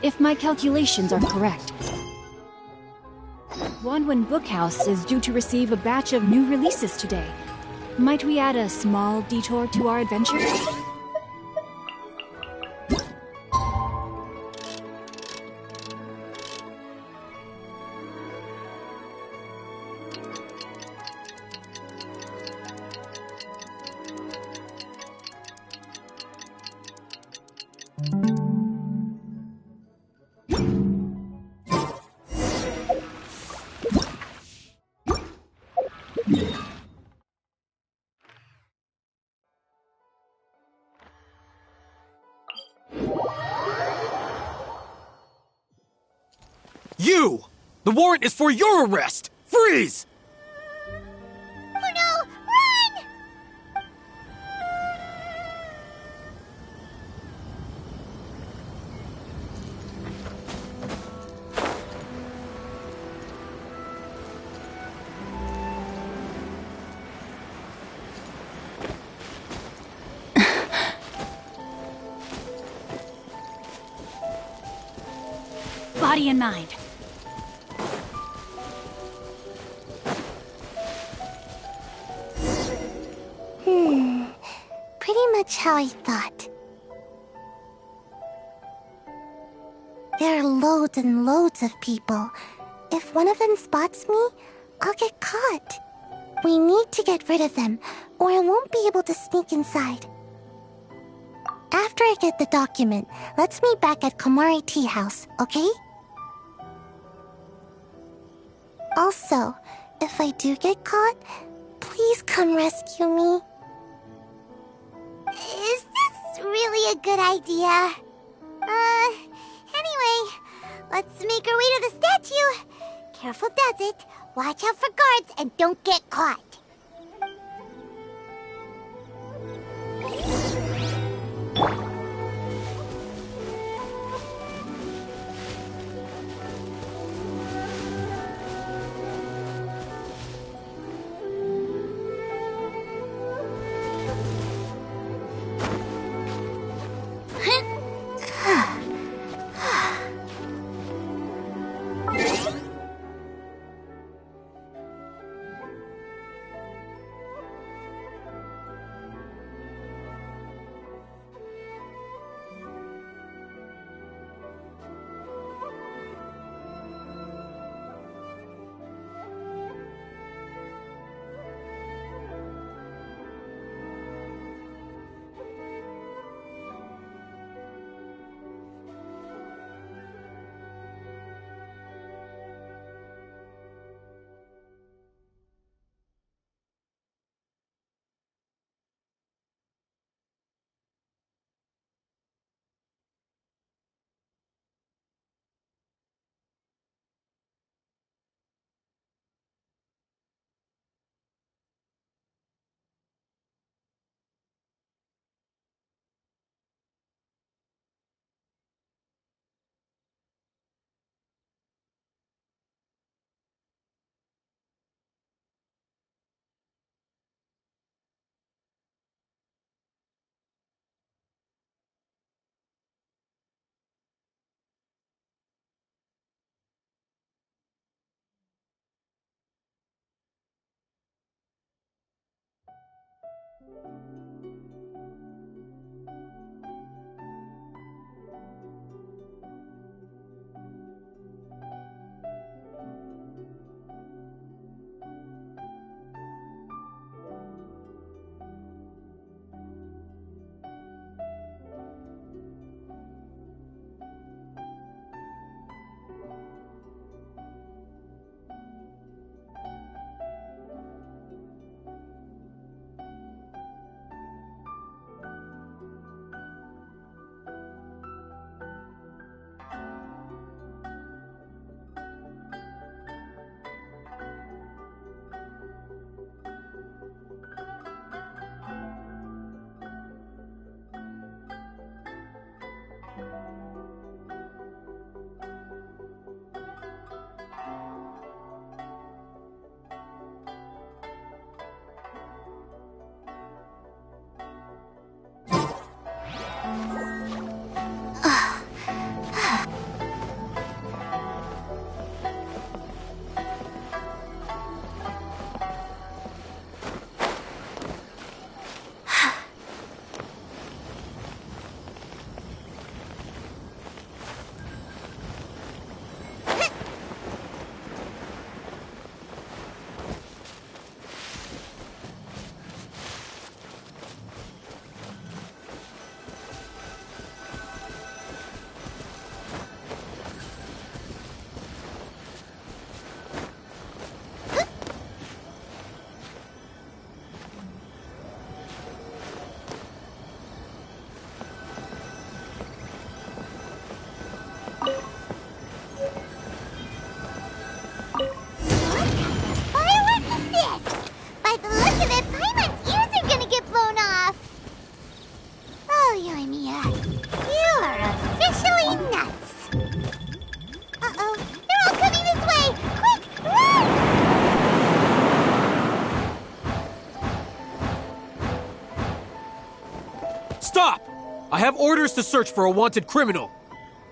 If my calculations are correct, Wanwen Bookhouse is due to receive a batch of new releases today. Might we add a small detour to our adventure? You! The warrant is for your arrest! Freeze! Oh no! Run! Body and mind. Pretty much how I thought. There are loads and loads of people. If one of them spots me, I'll get caught. We need to get rid of them, or I won't be able to sneak inside. After I get the document, let's meet back at Komari Tea House, okay? Also, if I do get caught, please come rescue me. Is this really a good idea? Anyway, let's make our way to the statue. Careful does it. Watch out for guards and don't get caught. Stop! I have orders to search for a wanted criminal.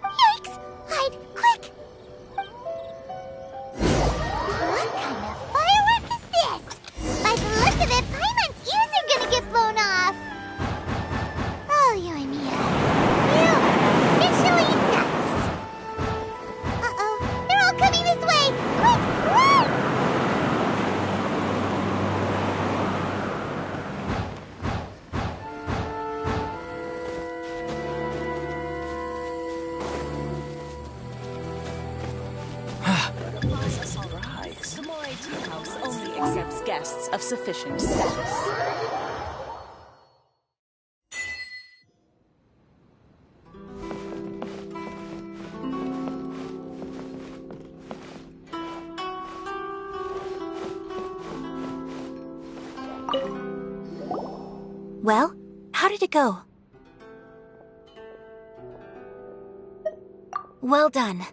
Yikes! Hide, quick! What kind of firework is this? By the look of it, Paimon's ears are gonna get blown off! Oh, you and Mia. You are officially nuts! Uh-oh, they're all coming this way! Quick, run! The ITA house only accepts guests of sufficient status. Well, how did it go? Well done.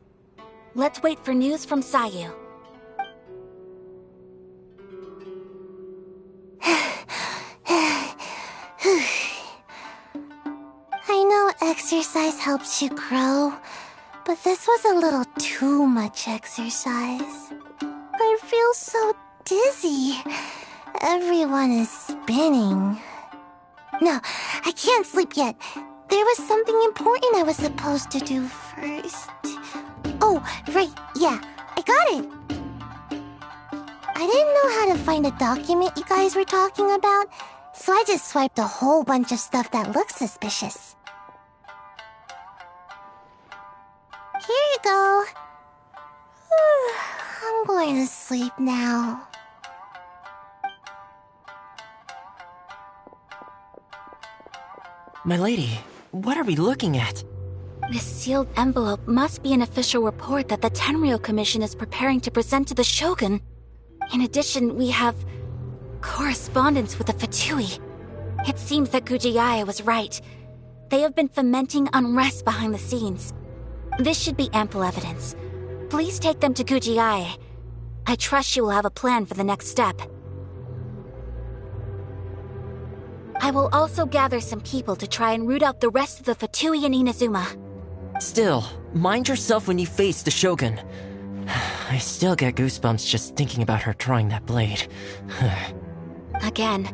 Let's wait for news from Sayu. I know exercise helps you grow, but this was a little too much exercise. I feel so dizzy. Everyone is spinning. No, I can't sleep yet. There was something important I was supposed to do first. Oh, right, yeah, I got it. I didn't know how to find a document you guys were talking about, so I just swiped a whole bunch of stuff that looks suspicious. Here you go. I'm going to sleep now. My lady, what are we looking at? This sealed envelope must be an official report that the Tenryou Commission is preparing to present to the Shogun. In addition, we have correspondence with the Fatui. It seems that Gujiaya was right. They have been fomenting unrest behind the scenes. This should be ample evidence. Please take them to Gujiaya. I trust she will have a plan for the next step. I will also gather some people to try and root out the rest of the Fatui in Inazuma. Still, mind yourself when you face the Shogun. I still get goosebumps just thinking about her drawing that blade. Again,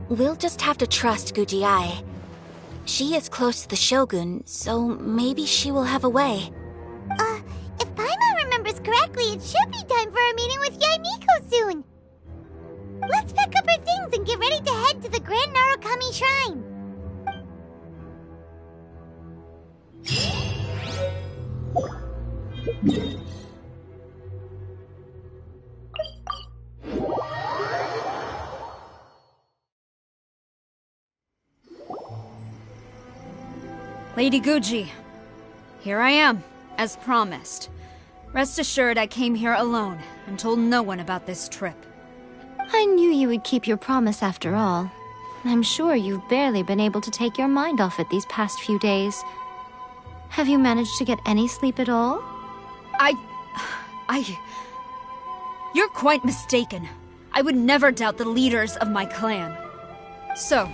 we'll just have to trust Gujiai. She is close to the Shogun, so maybe she will have a way. If Paimon remembers correctly, it should be time for a meeting with Yaimiko soon. Let's pack up our things and get ready to head to the Grand Narukami Shrine. Lady Guji, here I am, as promised. Rest assured I came here alone and told no one about this trip. I knew you would keep your promise after all. I'm sure you've barely been able to take your mind off it these past few days. Have you managed to get any sleep at all? You're quite mistaken. I would never doubt the leaders of my clan. So,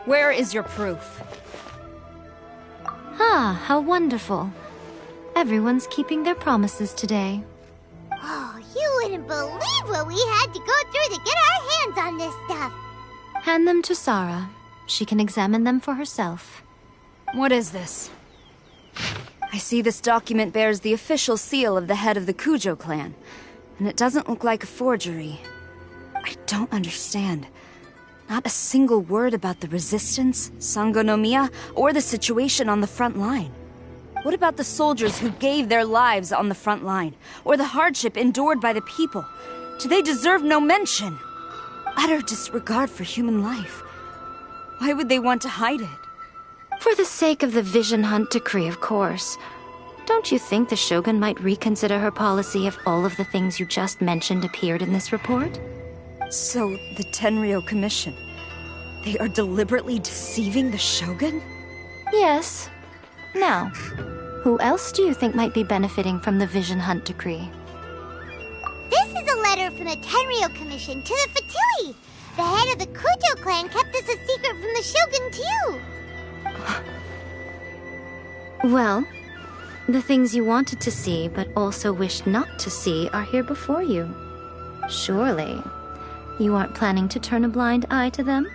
where is your proof? Ah, how wonderful. Everyone's keeping their promises today. Oh, you wouldn't believe what we had to go through to get our hands on this stuff. Hand them to Sarah. She can examine them for herself. What is this? I see this document bears the official seal of the head of the Kujo clan, and it doesn't look like a forgery. I don't understand. Not a single word about the resistance, Sangonomiya, or the situation on the front line. What about the soldiers who gave their lives on the front line, or the hardship endured by the people? Do they deserve no mention? Utter disregard for human life. Why would they want to hide it? For the sake of the Vision Hunt decree, of course. Don't you think the Shogun might reconsider her policy if all of the things you just mentioned appeared in this report? So, the Tenryou Commission, they are deliberately deceiving the Shogun? Yes. Now, who else do you think might be benefiting from the Vision Hunt decree? This is a letter from the Tenryou Commission to the Fatui. The head of the Kujo clan kept this a secret from the Shogun, too. Well, the things you wanted to see but also wished not to see are here before you. Surely, you aren't planning to turn a blind eye to them?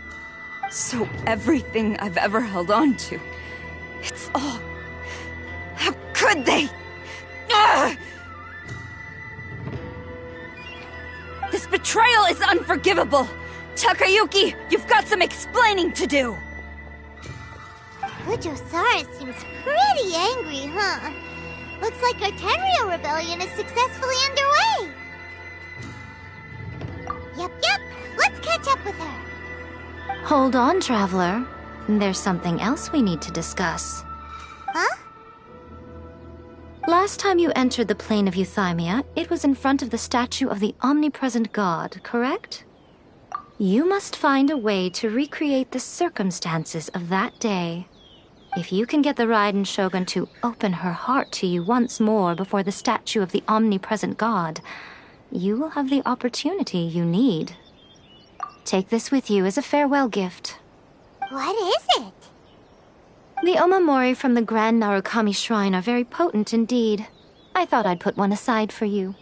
So everything I've ever held on to, it's all... How could they? Ugh! This betrayal is unforgivable! Takayuki, you've got some explaining to do! Kujosaurus seems pretty angry, huh? Looks like our Tenryou rebellion is successfully underway! Yep, let's catch up with her! Hold on, Traveler. There's something else we need to discuss. Huh? Last time you entered the plane of Euthymia, it was in front of the statue of the omnipresent god, correct? You must find a way to recreate the circumstances of that day. If you can get the Raiden Shogun to open her heart to you once more before the statue of the omnipresent god, you will have the opportunity you need. Take this with you as a farewell gift. What is it? The omamori from the Grand Narukami Shrine are very potent indeed. I thought I'd put one aside for you.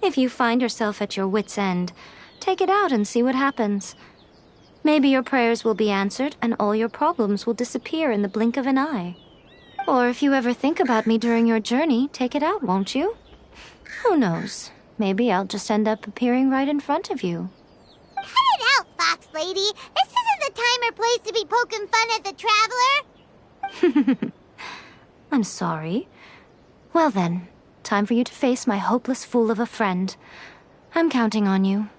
If you find yourself at your wit's end, take it out and see what happens. Maybe your prayers will be answered and all your problems will disappear in the blink of an eye. Or if you ever think about me during your journey, take it out, won't you? Who knows? Maybe I'll just end up appearing right in front of you. Cut it out, Fox Lady! This isn't the time or place to be poking fun at the Traveler! I'm sorry. Well then, time for you to face my hopeless fool of a friend. I'm counting on you.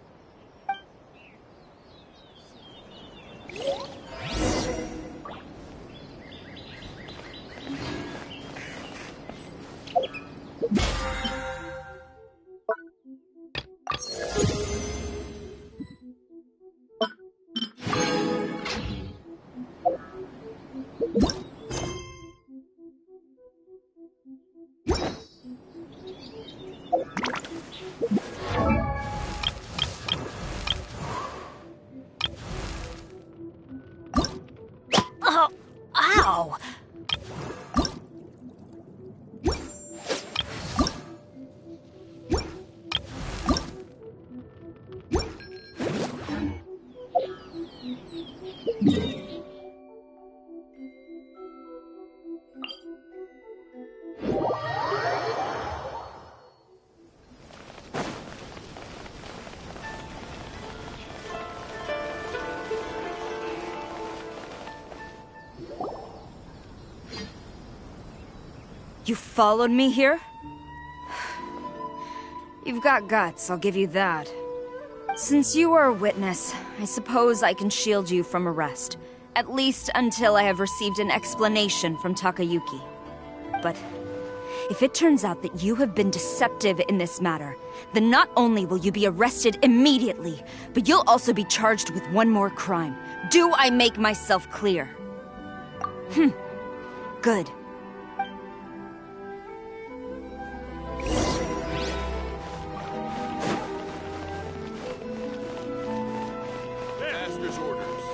Ow! You followed me here? You've got guts, I'll give you that. Since you are a witness, I suppose I can shield you from arrest. At least until I have received an explanation from Takayuki. But if it turns out that you have been deceptive in this matter, then not only will you be arrested immediately, but you'll also be charged with one more crime. Do I make myself clear? Good. Master's orders.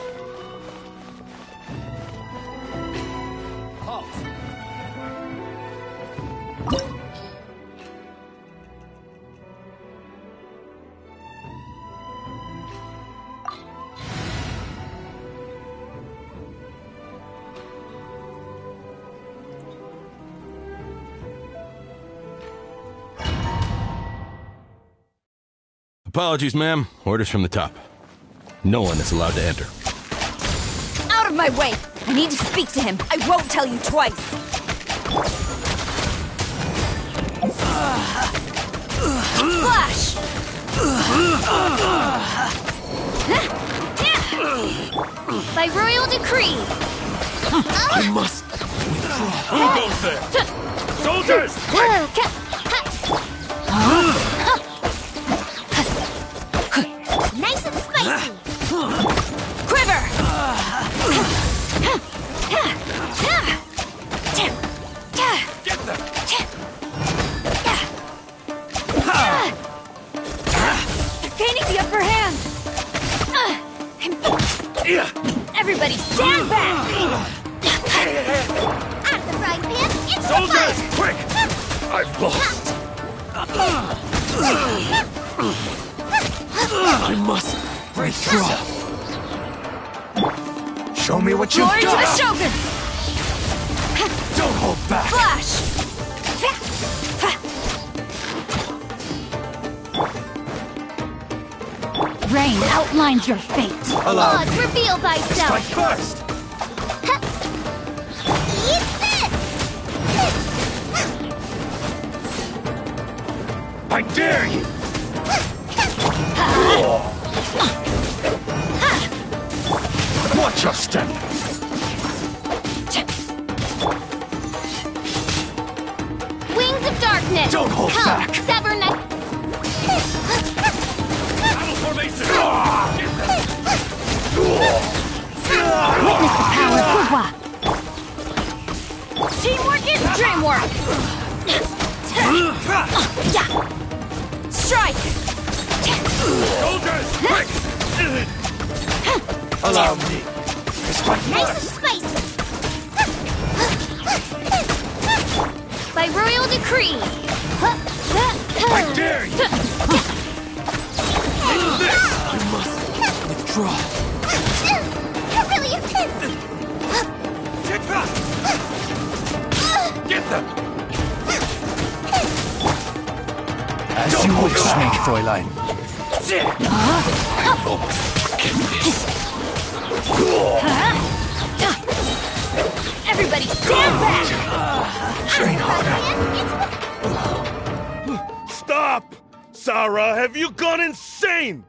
Halt. Apologies, ma'am. Orders from the top. No one is allowed to enter. Out of my way! I need to speak to him. I won't tell you twice. Flash! By royal decree! I must withdraw. Who goes there? Soldiers! Quick! Nice and spicy! Quiver! Get them! Gaining the upper hand! Yeah. Everybody stand back! Out of the frying pan, into Soldiers, the quick! I've lost. I must withdraw. Show me what you've Glory to the got! Shogun! Don't hold back! Flash! Rain outlines your fate. Allow Flaws, me. reveal thyself! Strike first! Eat this! I dare you! Watch your step! Wings of darkness! Don't hold Come, back. sever neck! Battle formation! Witness the power of Hua. Teamwork is dreamwork! Strike! Soldiers, quick! Allow me. Strike Nice and first! spicy! By royal decree! I dare you! This! I must withdraw. Get them! As you wish, Snake Fräulein. Everybody stand back! Train harder. Stop! Sarah, have you gone insane?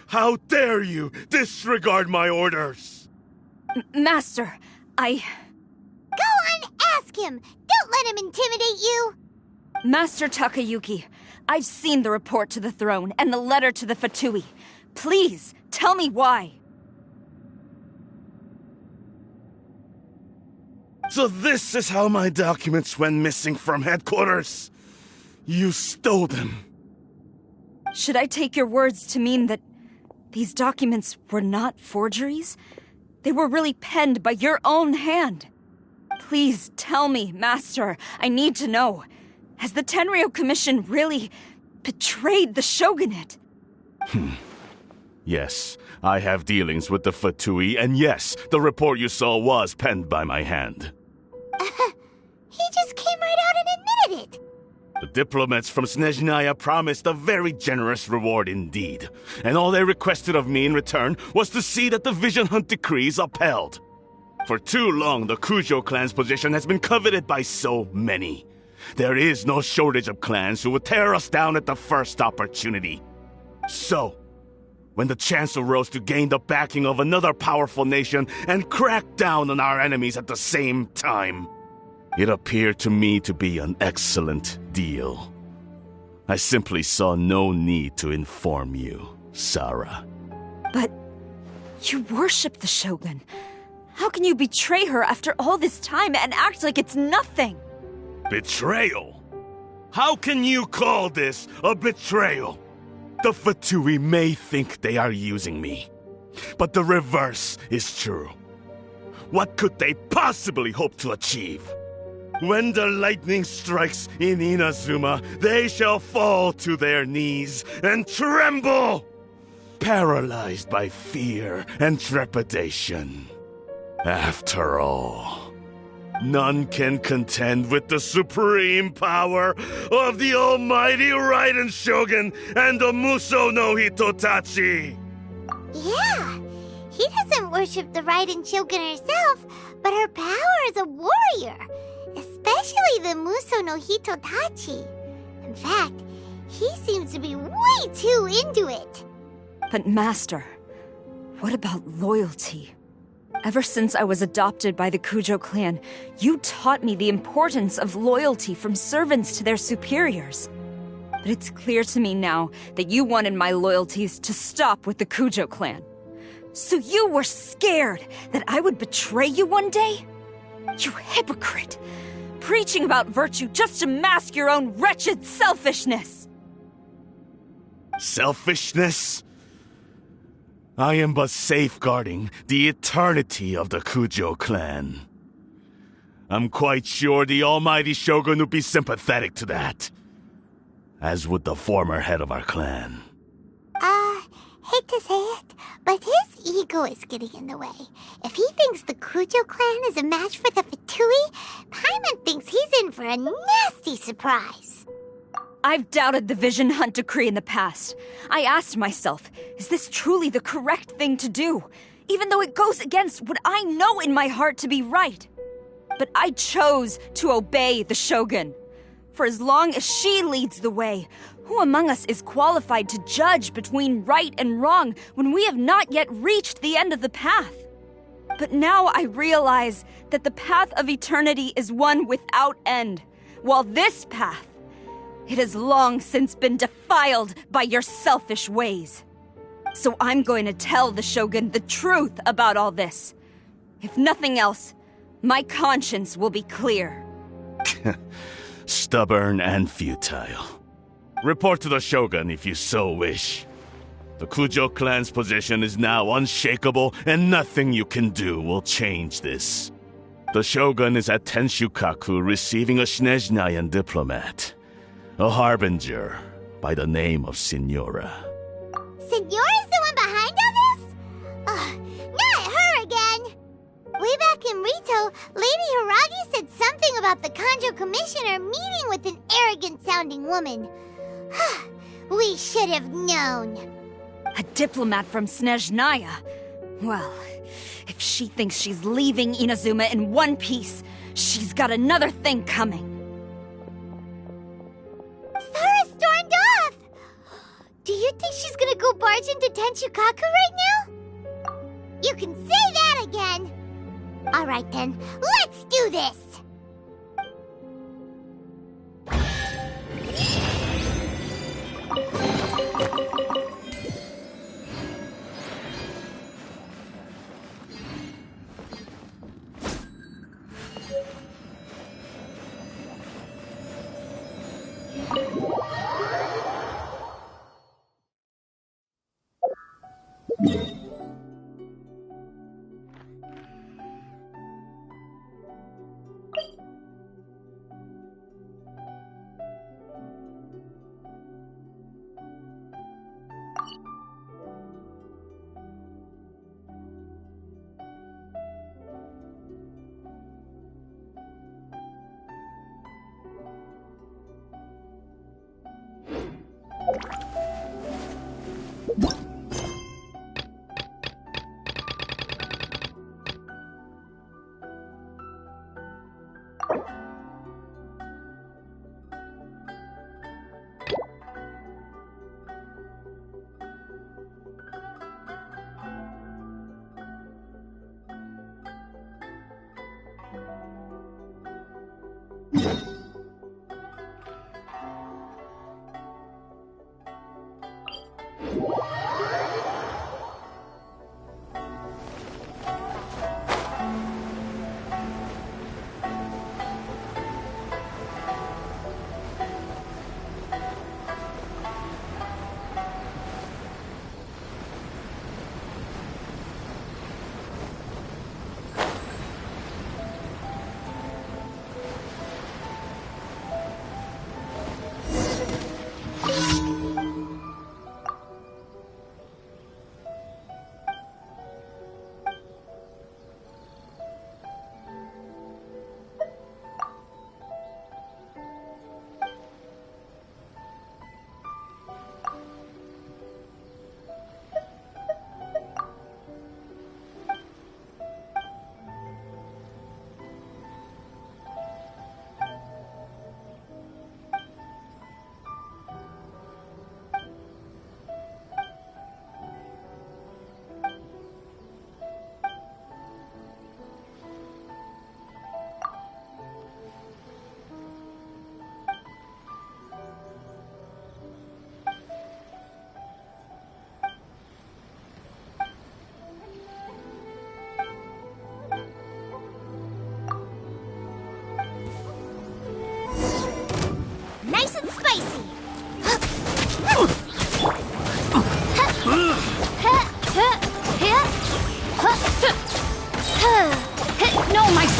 How dare you disregard my orders? Master, Go on, ask him! Don't let him intimidate you! Master Takayuki, I've seen the report to the throne and the letter to the Fatui. Please, tell me why. So this is how my documents went missing from headquarters. You stole them. Should I take your words to mean that these documents were not forgeries? They were really penned by your own hand. Please tell me, Master. I need to know. Has the Tenryou Commission really betrayed the Shogunate? Yes, I have dealings with the Fatui, and yes, the report you saw was penned by my hand. He just came right out and admitted it! The diplomats from Snezhnaya promised a very generous reward indeed, and all they requested of me in return was to see that the Vision Hunt decrees upheld. For too long, the Kujo clan's position has been coveted by so many. There is no shortage of clans who would tear us down at the first opportunity. So, when the chance arose to gain the backing of another powerful nation and crack down on our enemies at the same time, it appeared to me to be an excellent deal. I simply saw no need to inform you, Sarah. But you worship the Shogun. How can you betray her after all this time and act like it's nothing? Betrayal? How can you call this a betrayal? The Fatui may think they are using me, but the reverse is true. What could they possibly hope to achieve? When the lightning strikes in Inazuma, they shall fall to their knees and tremble, paralyzed by fear and trepidation. After all, none can contend with the supreme power of the almighty Raiden Shogun and the Muso no Hitotachi. Yeah, he doesn't worship the Raiden Shogun herself, but her power as a warrior, especially the Muso no Hitotachi. In fact, he seems to be way too into it. But Master, what about loyalty? Ever since I was adopted by the Kujo clan, you taught me the importance of loyalty from servants to their superiors. But it's clear to me now that you wanted my loyalties to stop with the Kujo clan. So you were scared that I would betray you one day? You hypocrite! Preaching about virtue just to mask your own wretched selfishness! Selfishness? I am but safeguarding the eternity of the Kujo clan. I'm quite sure the almighty Shogun would be sympathetic to that. As would the former head of our clan. Hate to say it, but his ego is getting in the way. If he thinks the Kujo clan is a match for the Fatui, Paimon thinks he's in for a nasty surprise. I've doubted the Vision Hunt decree in the past. I asked myself, is this truly the correct thing to do? Even though it goes against what I know in my heart to be right. But I chose to obey the Shogun. For as long as she leads the way, who among us is qualified to judge between right and wrong when we have not yet reached the end of the path? But now I realize that the path of eternity is one without end, while this path, it has long since been defiled by your selfish ways. So I'm going to tell the Shogun the truth about all this. If nothing else, my conscience will be clear. Stubborn and futile. Report to the Shogun if you so wish. The Kujo clan's position is now unshakable, and nothing you can do will change this. The Shogun is at Tenshukaku receiving a Snezhnayan diplomat, a harbinger by the name of Signora. Signora's the one behind all this? Not her again! Way back in Rito, Lady Hiragi said something about the Kanjo Commissioner meeting with an arrogant-sounding woman. We should have known. A diplomat from Snezhnaya? Well, if she thinks she's leaving Inazuma in one piece, she's got another thing coming. Sara stormed off! Do you think she's gonna go barge into Tenshukaku right now? You can say that again! Alright then, let's do this!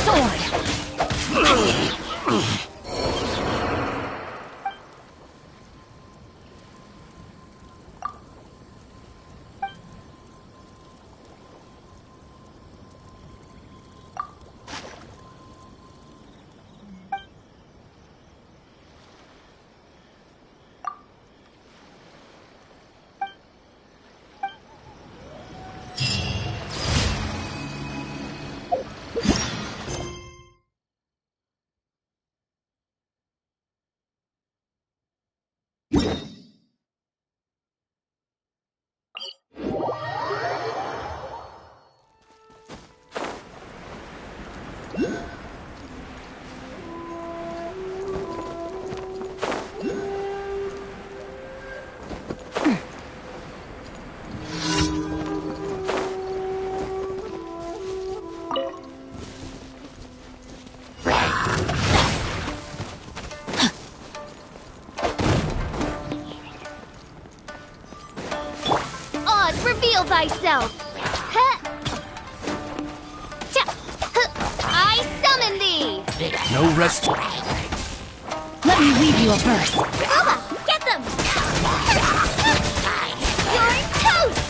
sword! Reveal thyself! I summon thee! No rest. Let me weave you a verse. Bubba, get them! You're toast!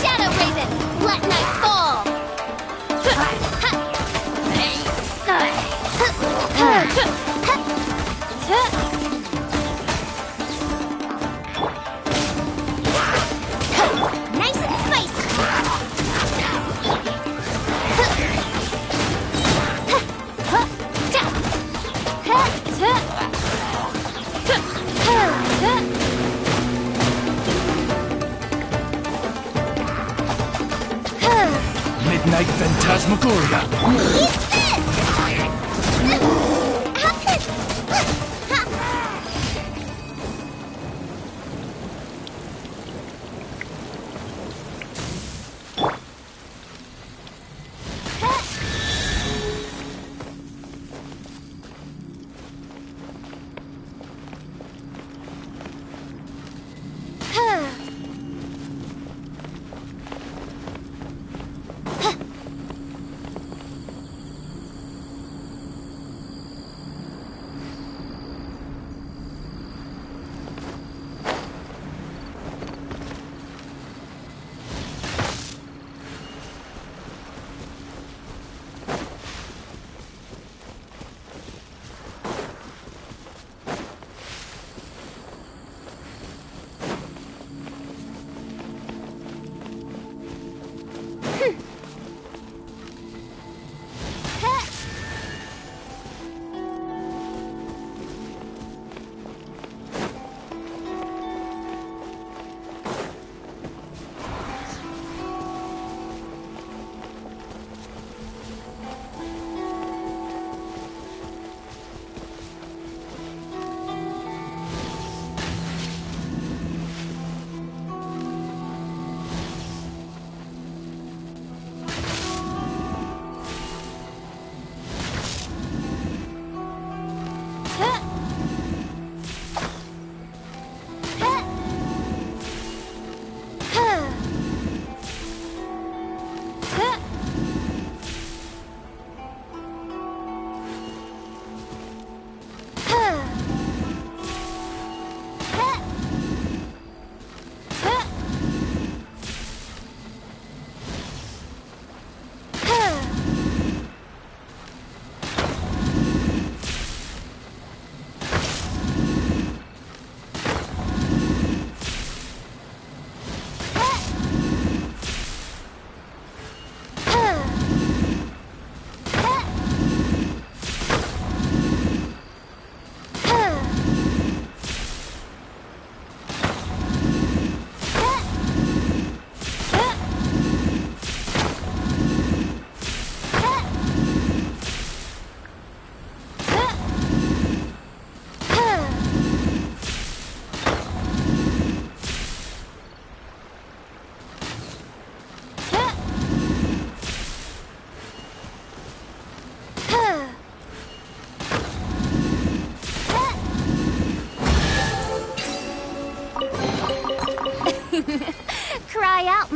Shadow Raiden, let night fall! Nice and spicy! Midnight Phantasmagoria. Eat this!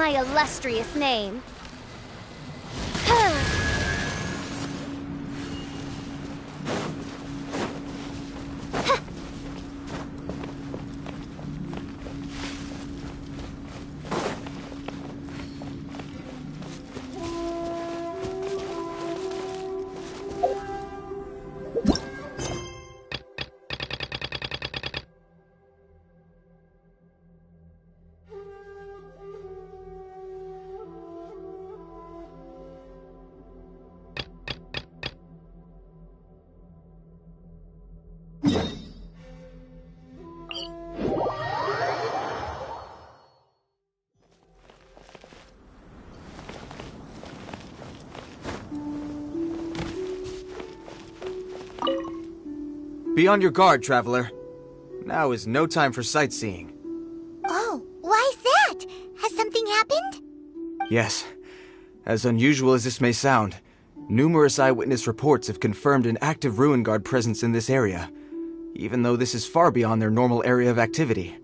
my illustrious name. Be on your guard, traveler. Now is no time for sightseeing. Oh, why's that? Has something happened? Yes. As unusual as this may sound, numerous eyewitness reports have confirmed an active Ruin Guard presence in this area, even though this is far beyond their normal area of activity.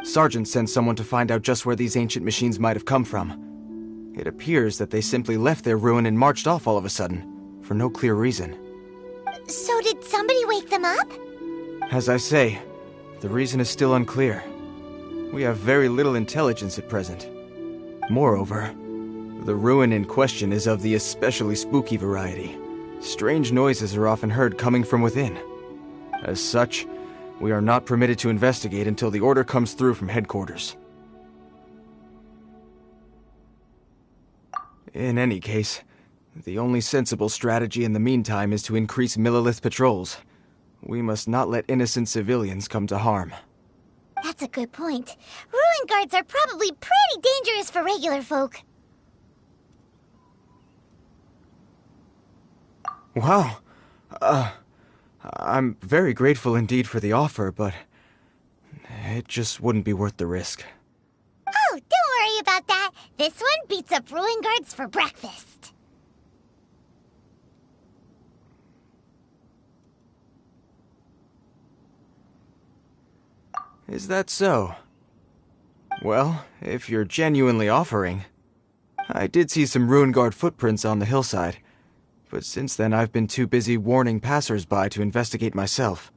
Sergeant sent someone to find out just where these ancient machines might have come from. It appears that they simply left their ruin and marched off all of a sudden, for no clear reason. So did somebody wake them up? As I say, the reason is still unclear. We have very little intelligence at present. Moreover, the ruin in question is of the especially spooky variety. Strange noises are often heard coming from within. As such, we are not permitted to investigate until the order comes through from headquarters. In any case, the only sensible strategy in the meantime is to increase Millilith patrols. We must not let innocent civilians come to harm. That's a good point. Ruin guards are probably pretty dangerous for regular folk. Wow. I'm very grateful indeed for the offer, but it just wouldn't be worth the risk. Oh, don't worry about that. This one beats up Ruin guards for breakfast. Is that so? Well, if you're genuinely offering. I did see some Ruin Guard footprints on the hillside, but since then I've been too busy warning passers-by to investigate myself.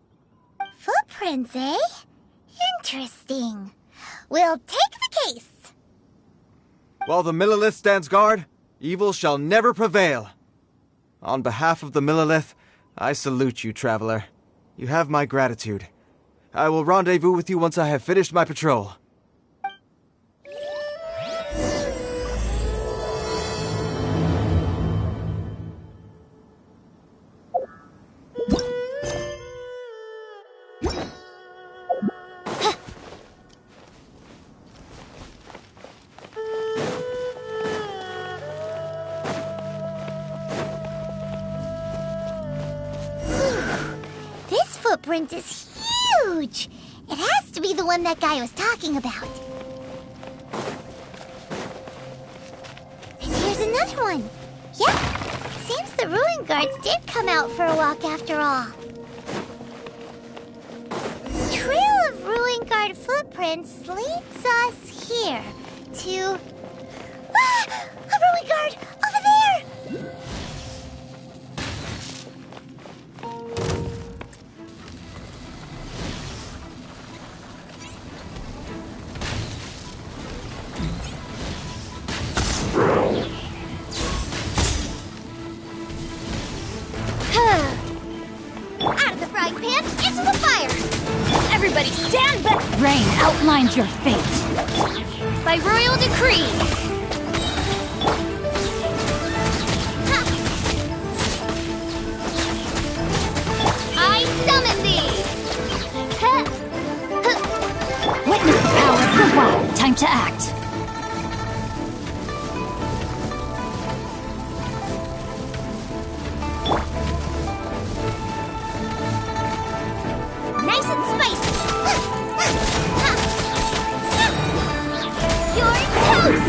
Footprints, eh? Interesting. We'll take the case. While the Millilith stands guard, evil shall never prevail. On behalf of the Millilith, I salute you, traveler. You have my gratitude. I will rendezvous with you once I have finished my patrol. This footprint is huge! It has to be the one that guy was talking about. And here's another one. Yep, seems the Ruin Guards did come out for a walk after all. Trail of Ruin Guard footprints leads us here to... Ah! A Ruin Guard! Over there! Out of the frying pan, into the fire! Everybody stand back! Rain outlines your fate. By royal decree! Ha! I summon thee! Ha! Ha! Witness the power of the wild. Time to act. Nice and spicy! Ha! You're toast!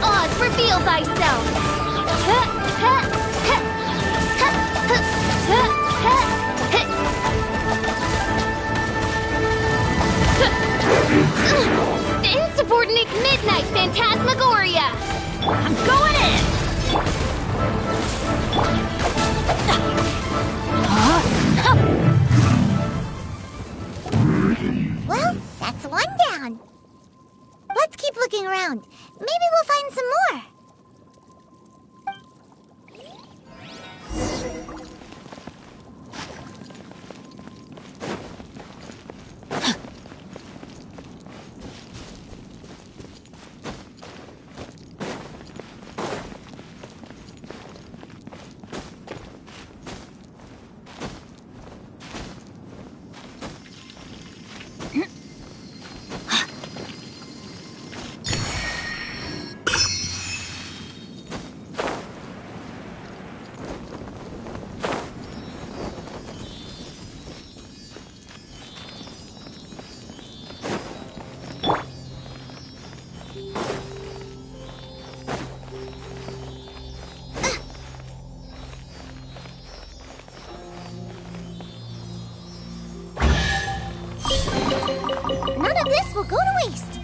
Oz, reveal thyself! to insubordinate midnight phantasmagoria! I'm going in! Well, that's one down. Let's keep looking around. Maybe we'll find some more. None of this will go to waste.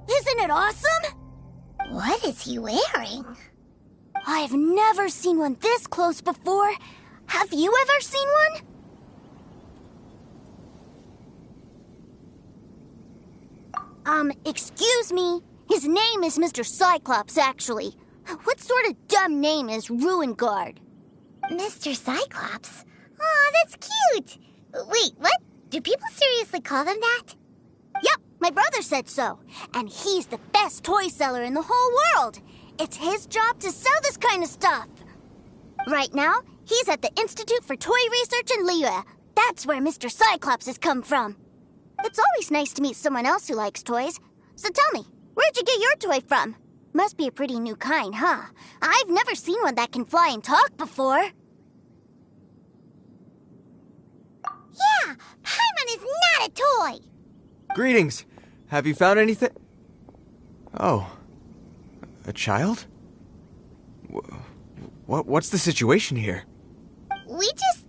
Isn't it awesome? What is he wearing? I've never seen one this close before. Have you ever seen one? Excuse me. His name is Mr. Cyclops, actually. What sort of dumb name is Ruin Guard? Mr. Cyclops? Aw, that's cute. Wait, what? Do people seriously call them that? Yep, my brother said so. And he's the best toy seller in the whole world. It's his job to sell this kind of stuff. Right now, he's at the Institute for Toy Research in Liyue. That's where Mr. Cyclops has come from. It's always nice to meet someone else who likes toys. So tell me, where'd you get your toy from? Must be a pretty new kind, huh? I've never seen one that can fly and talk before. Yeah, Paimon is not a toy! Greetings! Have you found anything? Oh. A child? What's the situation here? We just,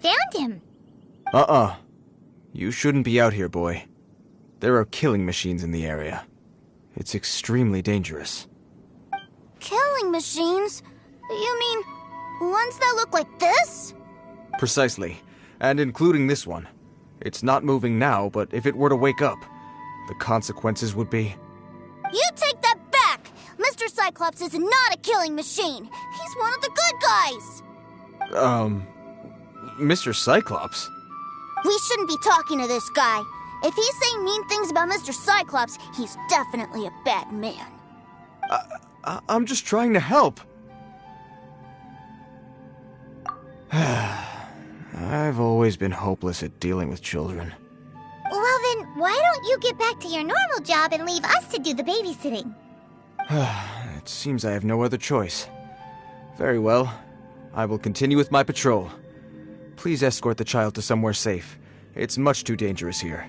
found him. You shouldn't be out here, boy. There are killing machines in the area. It's extremely dangerous. Killing machines? You mean ones that look like this? Precisely. And including this one. It's not moving now, but if it were to wake up, the consequences would be... You take that back! Mr. Cyclops is not a killing machine. He's one of the good guys. Mr. Cyclops? We shouldn't be talking to this guy. If he's saying mean things about Mr. Cyclops, he's definitely a bad man. I'm just trying to help. I've always been hopeless at dealing with children. Well then, why don't you get back to your normal job and leave us to do the babysitting? It seems I have no other choice. Very well. I will continue with my patrol. Please escort the child to somewhere safe. It's much too dangerous here.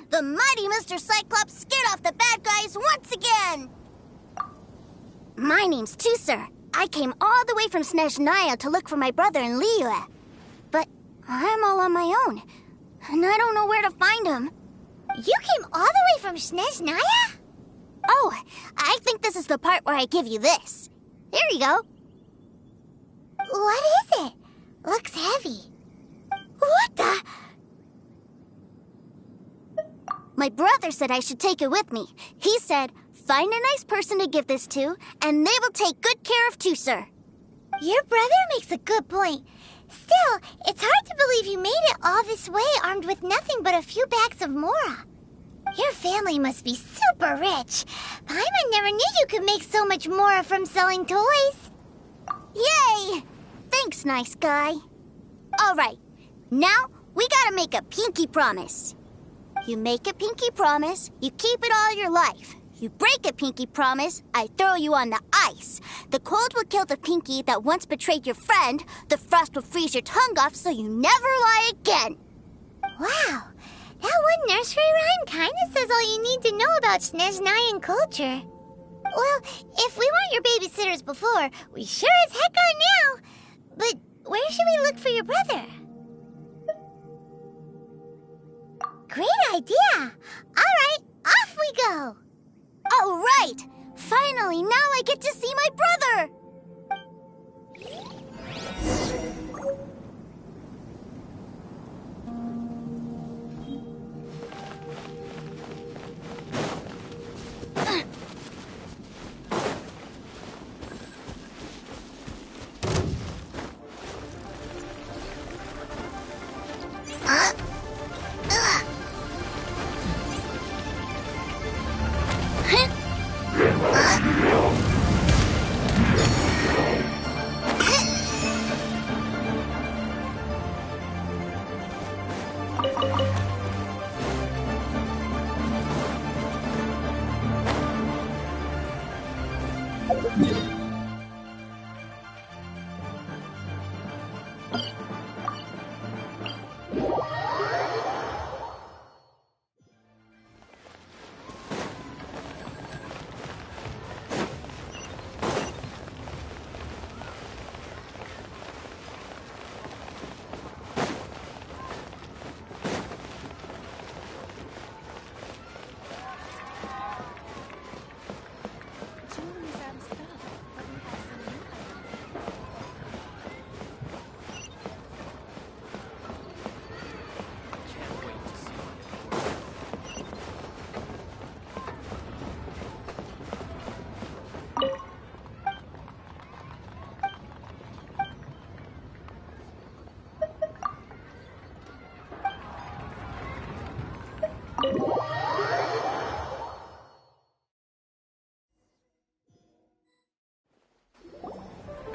The mighty Mr. Cyclops scared off the bad guys once again! My name's Tusser. I came all the way from Snezhnaya to look for my brother in Liyue. But I'm all on my own, and I don't know where to find him. You came all the way from Snezhnaya? Oh, I think this is the part where I give you this. Here you go. What is it? Looks heavy. What the? My brother said I should take it with me. He said, find a nice person to give this to, and they will take good care of Tusser. Your brother makes a good point. Still, it's hard to believe you made it all this way armed with nothing but a few bags of Mora. Your family must be super rich. Paimon never knew you could make so much Mora from selling toys. Yay! Thanks, nice guy. All right, now we gotta make a pinky promise. You make a pinky promise, you keep it all your life. You break a pinky promise, I throw you on the ice. The cold will kill the pinky that once betrayed your friend. The frost will freeze your tongue off so you never lie again. Wow, that one nursery rhyme kinda says all you need to know about Snezhnayan culture. Well, if we weren't your babysitters before, we sure as heck are now. But where should we look for your brother? Great idea! Alright, off we go! All right! Finally, now I get to see my brother!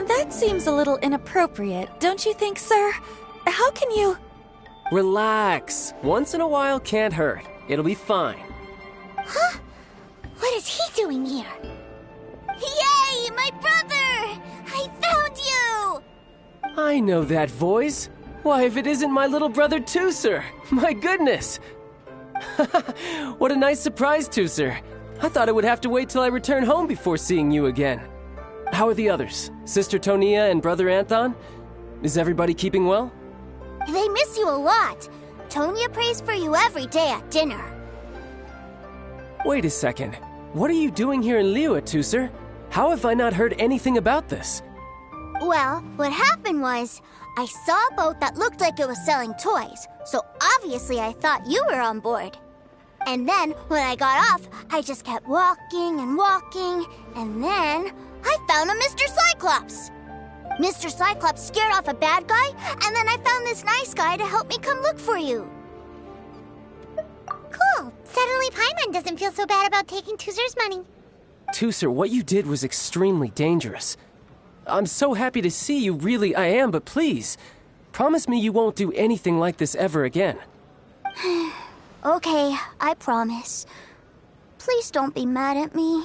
That seems a little inappropriate, don't you think, sir? How can you... Relax. Once in a while can't hurt. It'll be fine. Huh? What is he doing here? Yay, my brother! I found you! I know that voice. Why, if it isn't my little brother Tusser! My goodness! What a nice surprise, Tusser. I thought I would have to wait till I return home before seeing you again. How are the others? Sister Tonia and Brother Anthon? Is everybody keeping well? They miss you a lot. Tonia prays for you every day at dinner. Wait a second. What are you doing here in Liyue, Tusser? How have I not heard anything about this? Well, what happened was, I saw a boat that looked like it was selling toys, so obviously I thought you were on board. And then, when I got off, I just kept walking and walking, and then I found a Mr. Cyclops. Mr. Cyclops scared off a bad guy, and then I found this nice guy to help me come look for you. Cool. Suddenly Paimon doesn't feel so bad about taking Tusser's money. Tusser, what you did was extremely dangerous. I'm so happy to see you, really I am, but please, promise me you won't do anything like this ever again. Okay, I promise. Please don't be mad at me.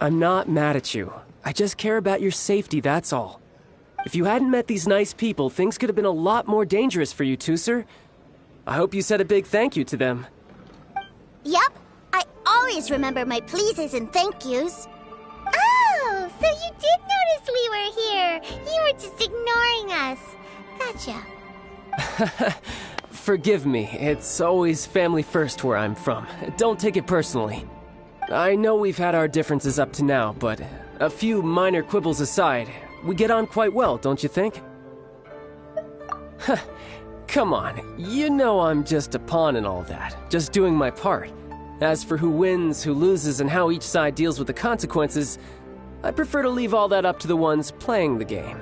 I'm not mad at you. I just care about your safety, that's all. If you hadn't met these nice people, things could have been a lot more dangerous for you, Tusser. I hope you said a big thank you to them. Yep, I always remember my pleases and thank yous. Oh, so you did notice we were here. You were just ignoring us. Gotcha. Forgive me, it's always family first where I'm from. Don't take it personally. I know we've had our differences up to now, but a few minor quibbles aside, We get on quite well, don't you think? Come on, you know I'm just a pawn in all that, just doing my part. As for who wins, who loses, and how each side deals with the consequences, I prefer to leave all that up to the ones playing the game.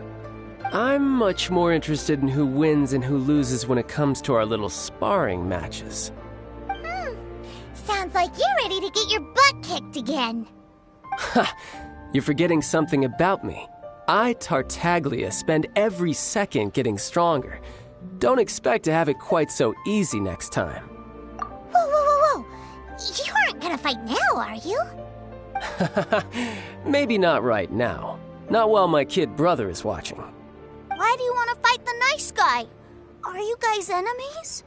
I'm much more interested in who wins and who loses when it comes to our little sparring matches. Sounds like you're ready to get your butt kicked again. Ha! You're forgetting something about me. I, Tartaglia, spend every second getting stronger. Don't expect to have it quite so easy next time. Whoa. You aren't gonna fight now, are you? Maybe not right now. Not while my kid brother is watching. Why do you want to fight the nice guy? Are you guys enemies?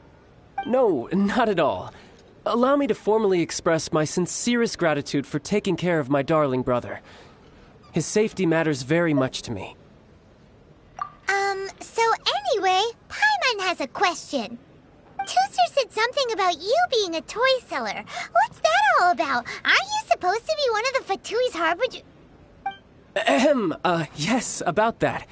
No, not at all. Allow me to formally express my sincerest gratitude for taking care of my darling brother. His safety matters very much to me. So anyway, Paimon has a question. Tooser said something about you being a toy seller. What's that all about? Aren't you supposed to be one of the Fatui's harbinger? Yes, about that.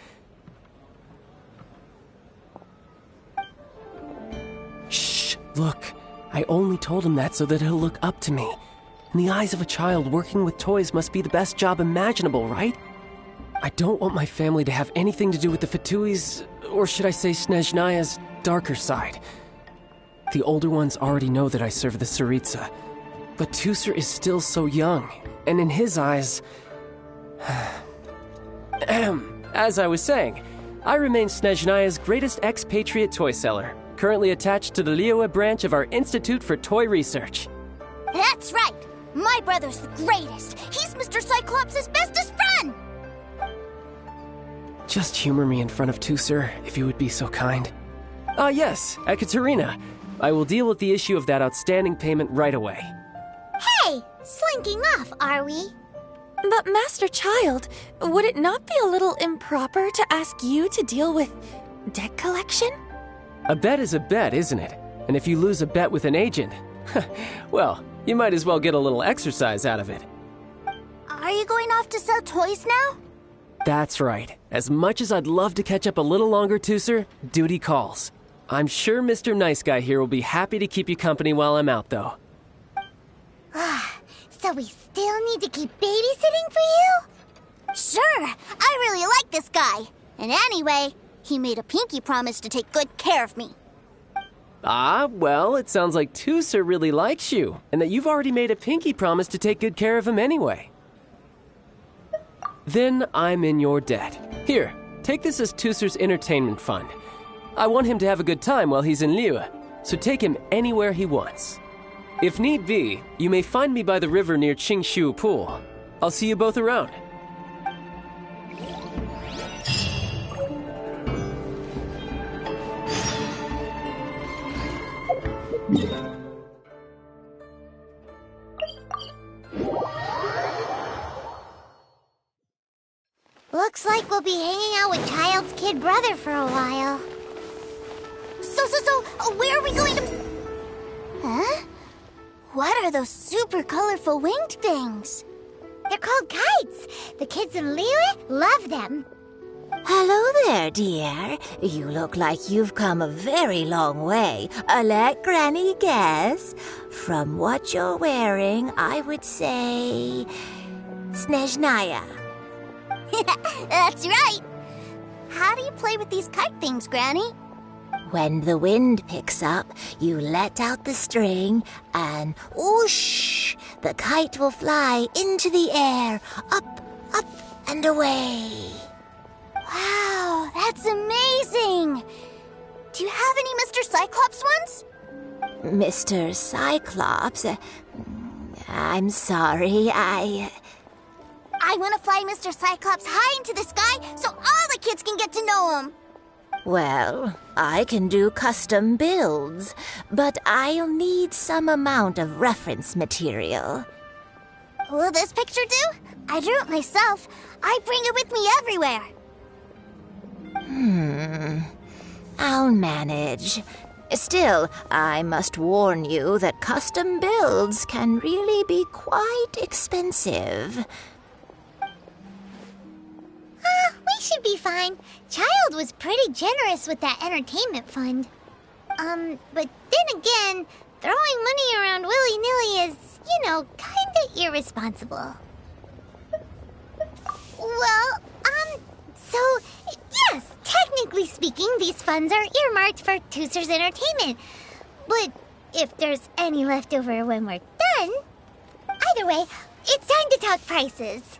Shh, look. I only told him that so that he'll look up to me. In the eyes of a child, working with toys must be the best job imaginable, right? I don't want my family to have anything to do with the Fatui's, or should I say Snezhnaya's, darker side. The older ones already know that I serve the Tsaritsa, but Tooser is still so young, and in his eyes... As I was saying, I remain Snezhnaya's greatest expatriate toy seller, currently attached to the Liyue branch of our Institute for Toy Research. That's right! My brother's the greatest! He's Mr. Cyclops' bestest friend! Just humor me in front of Tooser, if you would be so kind. Yes, Ekaterina. I will deal with the issue of that outstanding payment right away. Hey! Slinking off, are we? But Master Childe, would it not be a little improper to ask you to deal with debt collection? A bet is a bet, isn't it? And if you lose a bet with an agent, well, you might as well get a little exercise out of it. Are you going off to sell toys now? That's right. As much as I'd love to catch up a little longer, Tooser, duty calls. I'm sure Mr. Nice Guy here will be happy to keep you company while I'm out, though. So we still need to keep babysitting for you? Sure, I really like this guy. And anyway, he made a pinky promise to take good care of me. Well, it sounds like Tooser really likes you, and that you've already made a pinky promise to take good care of him anyway. Then I'm in your debt. Here, take this as Tooser's entertainment fund. I want him to have a good time while he's in Liyue, so take him anywhere he wants. If need be, you may find me by the river near Qingshu Pool. I'll see you both around. Looks like we'll be hanging out with Childe's kid brother for a while. So, where are we going to... Huh? What are those super colorful winged things? They're called kites. The kids in Liyue love them. Hello there, dear. You look like you've come a very long way. Let Granny guess. From what you're wearing, I would say... Snezhnaya. That's right. How do you play with these kite things, Granny? When the wind picks up, you let out the string, and whoosh! The kite will fly into the air, up, and away. Wow, that's amazing! Do you have any Mr. Cyclops ones? Mr. Cyclops? I'm sorry, I want to fly Mr. Cyclops high into the sky so all the kids can get to know him. Well, I can do custom builds, but I'll need some amount of reference material. Will this picture do? I drew it myself. I bring it with me everywhere. I'll manage. Still, I must warn you that custom builds can really be quite expensive. We should be fine. Childe was pretty generous with that entertainment fund. But then again, throwing money around willy-nilly is, kinda irresponsible. Well, so, yes, technically speaking, these funds are earmarked for Tooser's entertainment. But if there's any left over when we're done... Either way, it's time to talk prices.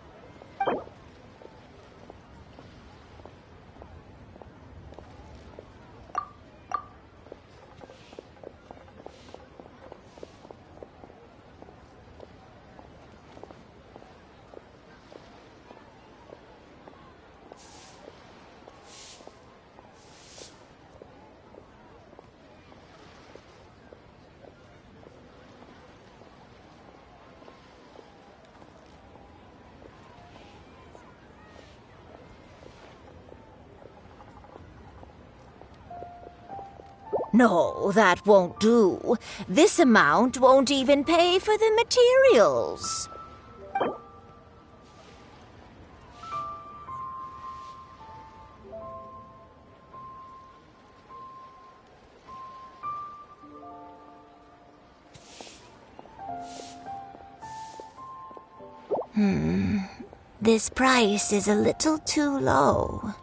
No, that won't do. This amount won't even pay for the materials. This price is a little too low.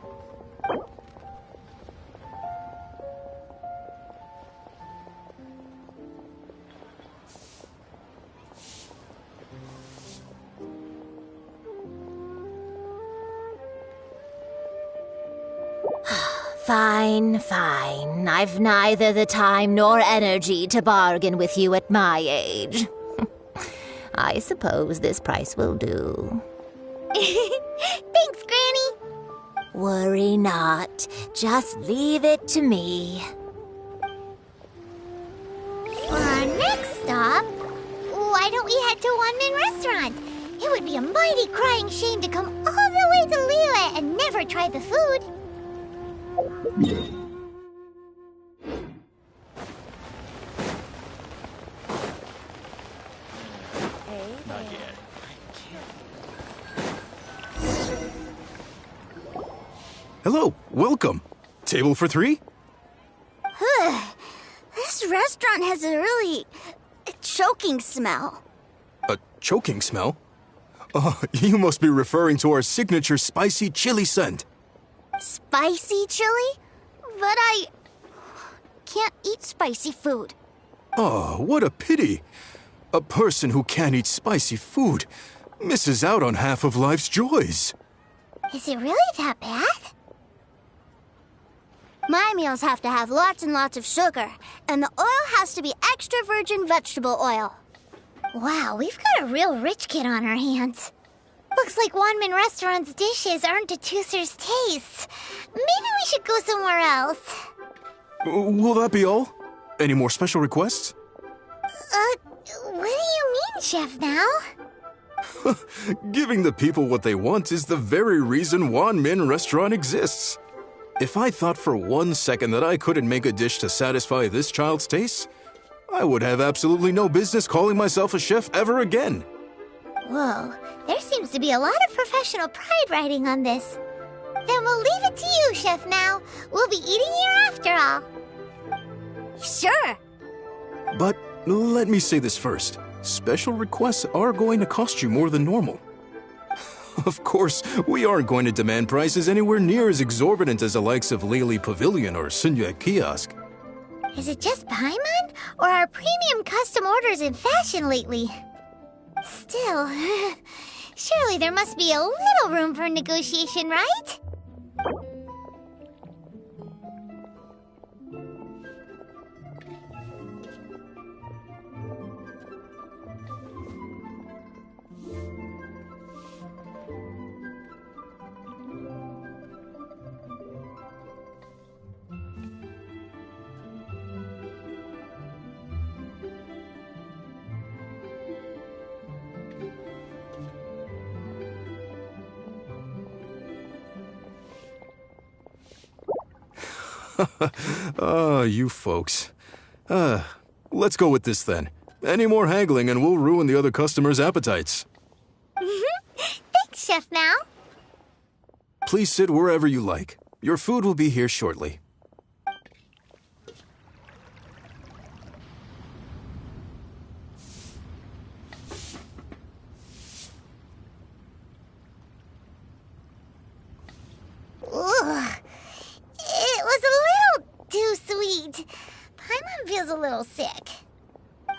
Fine. I've neither the time nor energy to bargain with you at my age. I suppose this price will do. Thanks, Granny. Worry not. Just leave it to me. For our next stop, why don't we head to Wanmin Restaurant? It would be a mighty crying shame to come all the way to Liyue and never try the food. Not yet. Hello, welcome. Table for 3? This restaurant has a really choking smell. A choking smell? Oh, you must be referring to our signature spicy chili scent. Spicy chili? But I can't eat spicy food. Oh, what a pity. A person who can't eat spicy food misses out on half of life's joys. Is it really that bad? My meals have to have lots and lots of sugar, and the oil has to be extra virgin vegetable oil. Wow, we've got a real rich kid on our hands. Looks like Wanmin Restaurant's dishes aren't to Tooser's taste. Maybe we should go somewhere else. Will that be all? Any more special requests? What do you mean, Chef Now? Giving the people what they want is the very reason Wanmin Restaurant exists. If I thought for 1 second that I couldn't make a dish to satisfy this child's taste, I would have absolutely no business calling myself a chef ever again. Whoa, there seems to be a lot of professional pride riding on this. Then we'll leave it to you, Chef Now. We'll be eating here after all. Sure. But let me say this first. Special requests are going to cost you more than normal. Of course, we aren't going to demand prices anywhere near as exorbitant as the likes of Lely Pavilion or Sunya Kiosk. Is it just Paimon, or are premium custom orders in fashion lately? Still, surely there must be a little room for negotiation, right? You folks. Let's go with this then. Any more haggling and we'll ruin the other customers' appetites. Thanks, Chef Now. Please sit wherever you like. Your food will be here shortly. Ugh. It was a little too sweet. Paimon feels a little sick.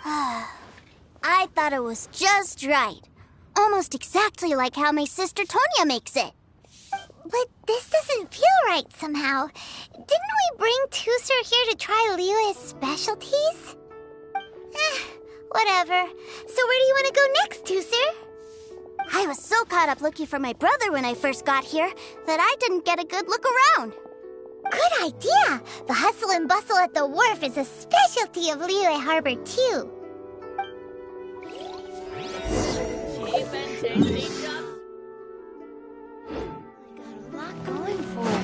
I thought it was just right. Almost exactly like how my sister Tonya makes it. But this doesn't feel right somehow. Didn't we bring Tusser here to try Liyue's specialties? Whatever. So where do you want to go next, Tusser? I was so caught up looking for my brother when I first got here that I didn't get a good look around. Good idea! The hustle and bustle at the wharf is a specialty of Liyue Harbor, too. Cheap and tasty stuff. I got a lot going for it.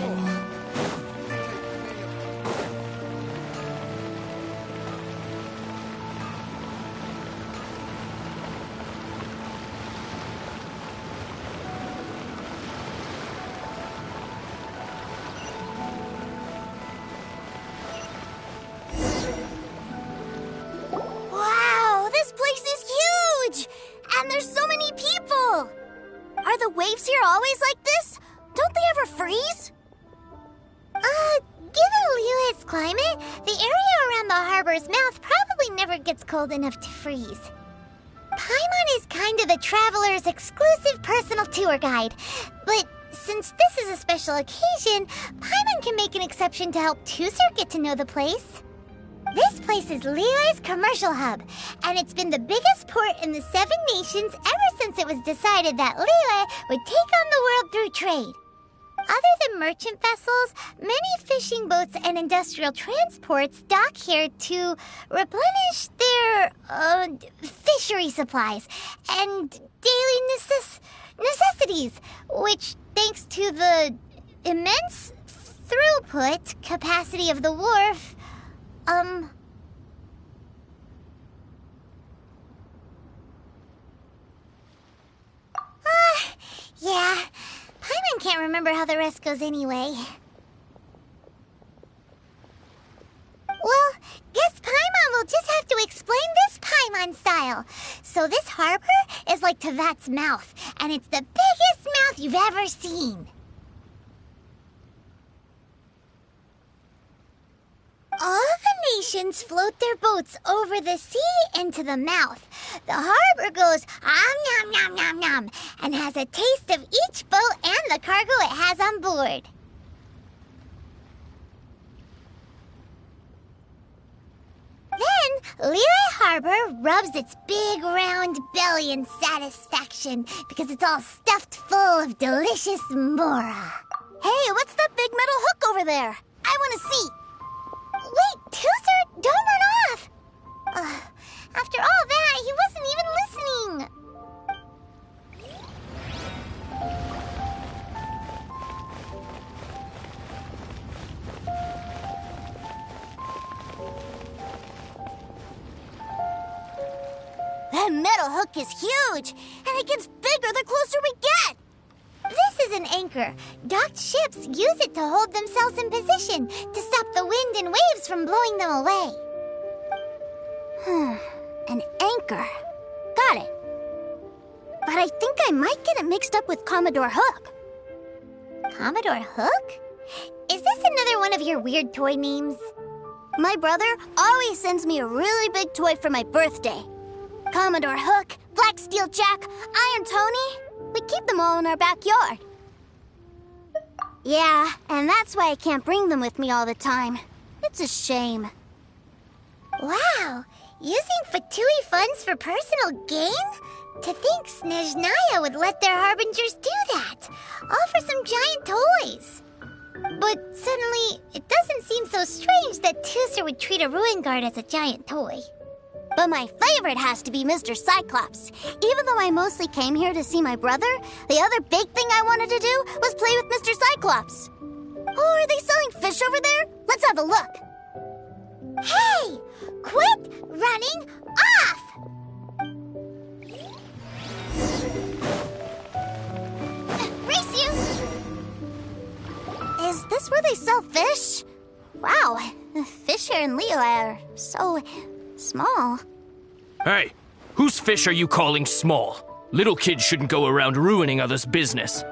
Wow, this place is huge! And there's so many people! Are the waves here always like this? Don't they ever freeze? Given Liyue's climate, the area around the harbor's mouth probably never gets cold enough to freeze. Paimon is kind of the traveler's exclusive personal tour guide, but since this is a special occasion, Paimon can make an exception to help Tusser get to know the place. This place is Liyue's commercial hub, and it's been the biggest port in the Seven Nations ever since it was decided that Liyue would take on the world through trade. Other than merchant vessels, many fishing boats and industrial transports dock here to replenish their, fishery supplies and daily necessities, which, thanks to the immense throughput capacity of the wharf, yeah. Paimon can't remember how the rest goes anyway. Well, guess Paimon will just have to explain this Paimon style. So this harbor is like Tevat's mouth, and it's the biggest mouth you've ever seen. All the nations float their boats over the sea into the mouth. The harbor goes nom nom nom nom and has a taste of each boat and the cargo it has on board. Then, Liyue Harbor rubs its big round belly in satisfaction because it's all stuffed full of delicious mora. Hey, what's that big metal hook over there? I want to see. Wait, Tusser, don't run off! After all that, he wasn't even listening! That metal hook is huge, and it gets bigger the closer we get! This is an anchor. Docked ships use it to hold themselves in position, to stop the wind and waves from blowing them away. An anchor. Got it. But I think I might get it mixed up with Commodore Hook. Commodore Hook? Is this another one of your weird toy names? My brother always sends me a really big toy for my birthday. Commodore Hook, Black Steel Jack, Iron Tony. We keep them all in our backyard. Yeah, and that's why I can't bring them with me all the time. It's a shame. Wow, using Fatui funds for personal gain? To think Snezhnaya would let their harbingers do that, all for some giant toys. But suddenly, it doesn't seem so strange that Tusser would treat a ruin guard as a giant toy. But my favorite has to be Mr. Cyclops. Even though I mostly came here to see my brother, the other big thing I wanted to do was play with Mr. Cyclops. Oh, are they selling fish over there? Let's have a look. Hey! Quit running off! Race you! this where they sell fish? Wow, the fish here in Leo are so small. Hey, whose fish are you calling small? Little kids shouldn't go around ruining others' business.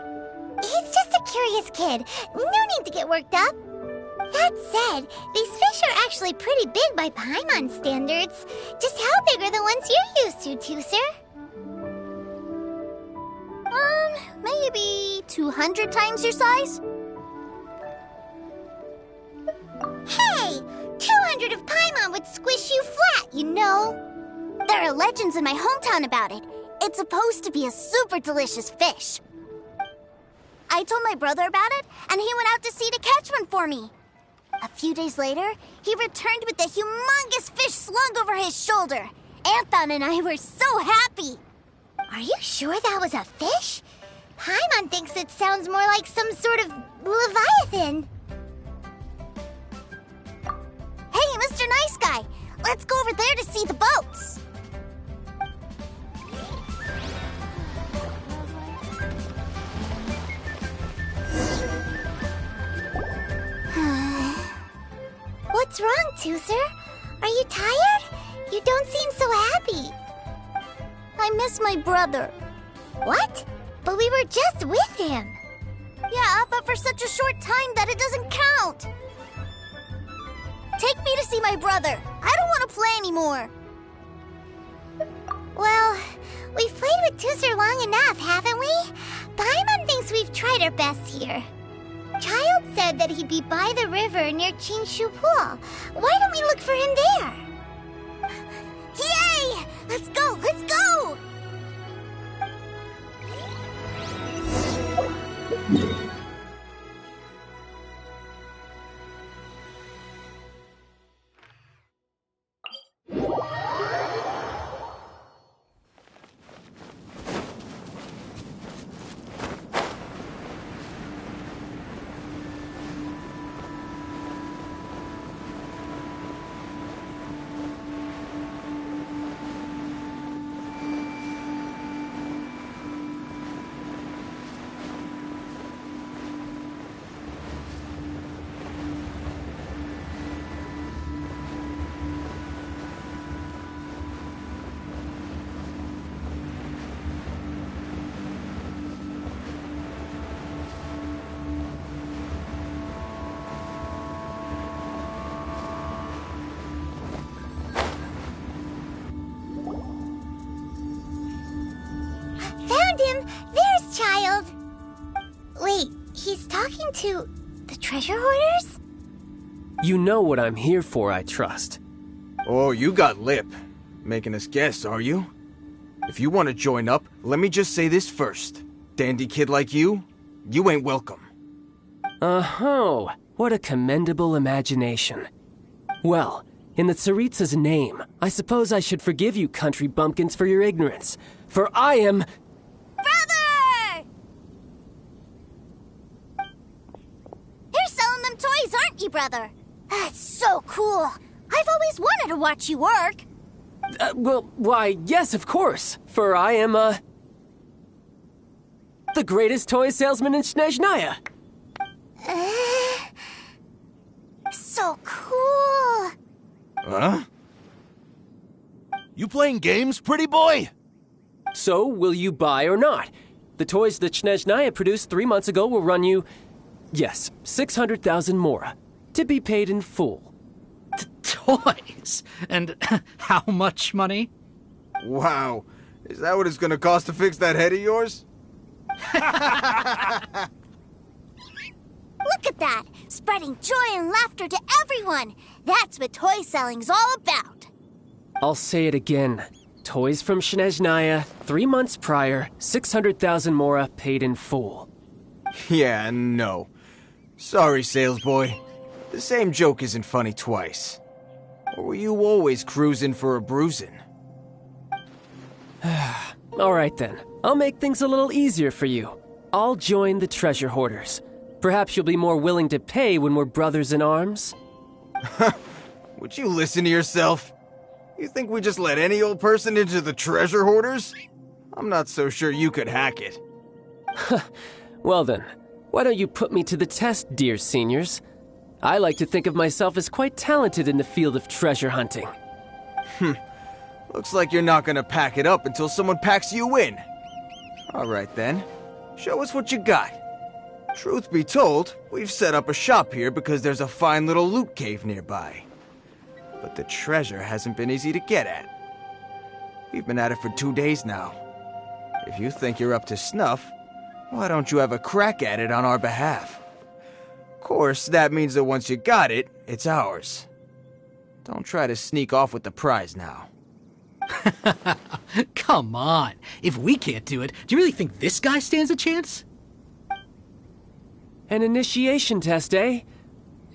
He's just a curious kid. No need to get worked up. That said, these fish are actually pretty big by Paimon standards. Just how big are the ones you're used to, Tooser? Maybe 200 times your size? Hey! 200 of Paimon would squish you flat, you know. There are legends in my hometown about it. It's supposed to be a super delicious fish. I told my brother about it, and he went out to sea to catch one for me. A few days later, he returned with a humongous fish slung over his shoulder. Anton and I were so happy. Are you sure that was a fish? Paimon thinks it sounds more like some sort of leviathan. Hey, Mr. Nice Guy, let's go over there to see the boats. What's wrong, Tooser? Are you tired? You don't seem so happy. I miss my brother. What? But we were just with him. Yeah, but for such a short time that it doesn't count. Take me to see my brother. I don't want to play anymore. Well, we've played with Tooser long enough, haven't we? Paimon thinks we've tried our best here. Childe said that he'd be by the river near Chinshu Pool. Why don't we look for him there? Yay! Let's go! Let's go! Found him! There's Childe! Wait, he's talking to the treasure hoarders? You know what I'm here for, I trust. Oh, you got lip. Making us guess, are you? If you want to join up, let me just say this first. Dandy kid like you ain't welcome. Oh, what a commendable imagination. Well, in the Tsaritsa's name, I suppose I should forgive you country bumpkins for your ignorance. For I am... Brother! You're selling them toys, aren't you, brother? That's so cool. I've always wanted to watch you work. Well, why, yes, of course. For I am, the greatest toy salesman in Snezhnaya. So cool. Huh? You playing games, pretty boy? So, will you buy or not? The toys that Snezhnaya produced 3 months ago will run you, yes, 600,000 mora, to be paid in full. Toys? And how much money? Wow. Is that what it's gonna cost to fix that head of yours? Look at that! Spreading joy and laughter to everyone! That's what toy selling's all about! I'll say it again. Toys from Snezhnaya, 3 months prior, 600,000 mora paid in full. Yeah, no. Sorry, salesboy. The same joke isn't funny twice. Or were you always cruising for a bruising? All right then. I'll make things a little easier for you. I'll join the treasure hoarders. Perhaps you'll be more willing to pay when we're brothers in arms? Would you listen to yourself? You think we just let any old person into the treasure hoarders? I'm not so sure you could hack it. Well then, Why don't you put me to the test, dear seniors? I like to think of myself as quite talented in the field of treasure hunting. Looks like you're not gonna pack it up until someone packs you in. Alright then, show us what you got. Truth be told, we've set up a shop here because there's a fine little loot cave nearby. But the treasure hasn't been easy to get at. We've been at it for 2 days now. If you think you're up to snuff, why don't you have a crack at it on our behalf? Of course, that means that once you got it, it's ours. Don't try to sneak off with the prize now. Come on. If we can't do it, do you really think this guy stands a chance? An initiation test, eh?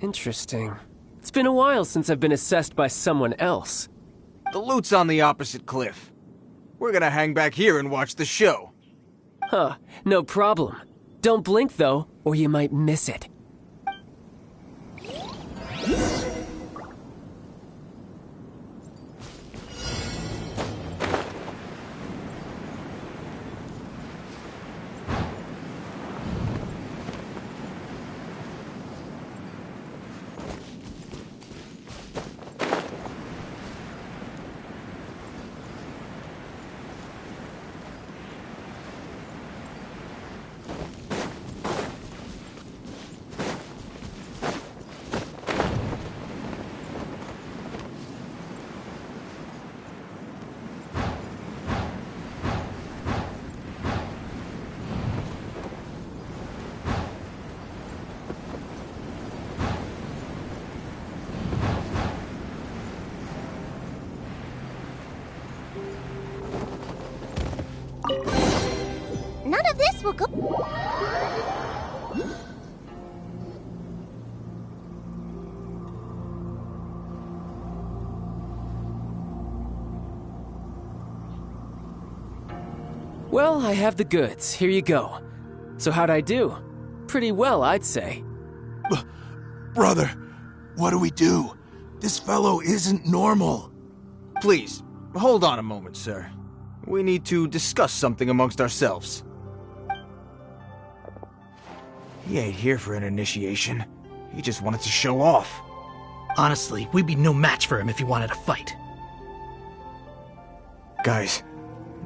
Interesting. It's been a while since I've been assessed by someone else. The loot's on the opposite cliff. We're gonna hang back here and watch the show. Huh, no problem. Don't blink, though, or you might miss it. None of this will go... Well, I have the goods. Here you go. So how'd I do? Pretty well, I'd say. Brother, what do we do? This fellow isn't normal. Please, hold on a moment, sir. We need to discuss something amongst ourselves. He ain't here for an initiation. He just wanted to show off. Honestly, we'd be no match for him if he wanted to fight. Guys,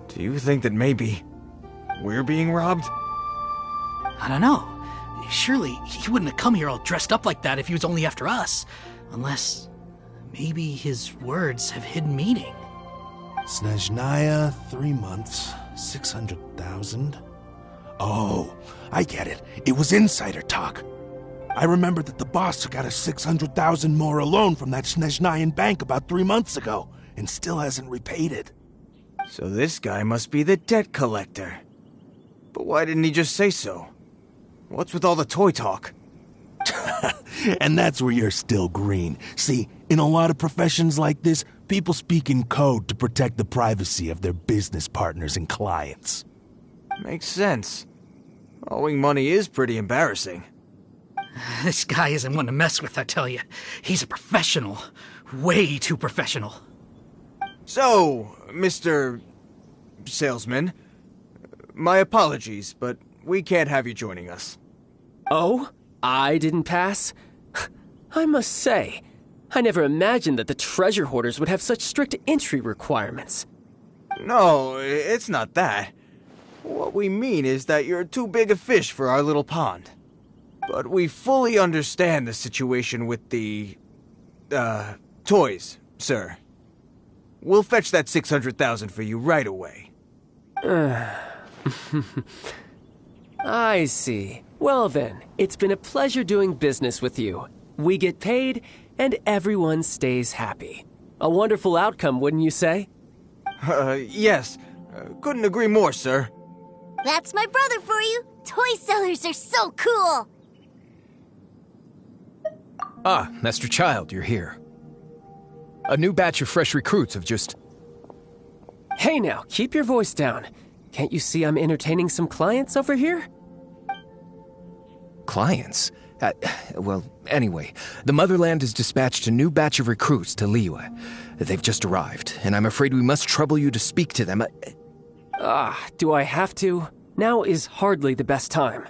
do you think that maybe we're being robbed? I don't know. Surely he wouldn't have come here all dressed up like that if he was only after us. Unless maybe his words have hidden meaning. Snezhnaya, 3 months, 600,000. Oh, I get it. It was insider talk. I remember that the boss took out a 600,000 more loan from that Snezhnayan bank about 3 months ago, and still hasn't repaid it. So this guy must be the debt collector. But why didn't he just say so? What's with all the toy talk? And that's where you're still green. See, in a lot of professions like this, people speak in code to protect the privacy of their business partners and clients. Makes sense. Owing money is pretty embarrassing. This guy isn't one to mess with, I tell you. He's a professional. Way too professional. So, Mr. Salesman, my apologies, but we can't have you joining us. Oh? I didn't pass? I must say, I never imagined that the treasure hoarders would have such strict entry requirements. No, it's not that. What we mean is that you're too big a fish for our little pond. But we fully understand the situation with the, toys, sir. We'll fetch that 600,000 for you right away. I see. Well then, it's been a pleasure doing business with you. We get paid, and everyone stays happy. A wonderful outcome, wouldn't you say? Yes. Couldn't agree more, sir. That's my brother for you. Toy sellers are so cool. Ah, Master Childe, you're here. A new batch of fresh recruits have just... Hey now, keep your voice down. Can't you see I'm entertaining some clients over here? Clients? Well, anyway, the Motherland has dispatched a new batch of recruits to Liyue. They've just arrived, and I'm afraid we must trouble you to speak to them. Do I have to? Now is hardly the best time.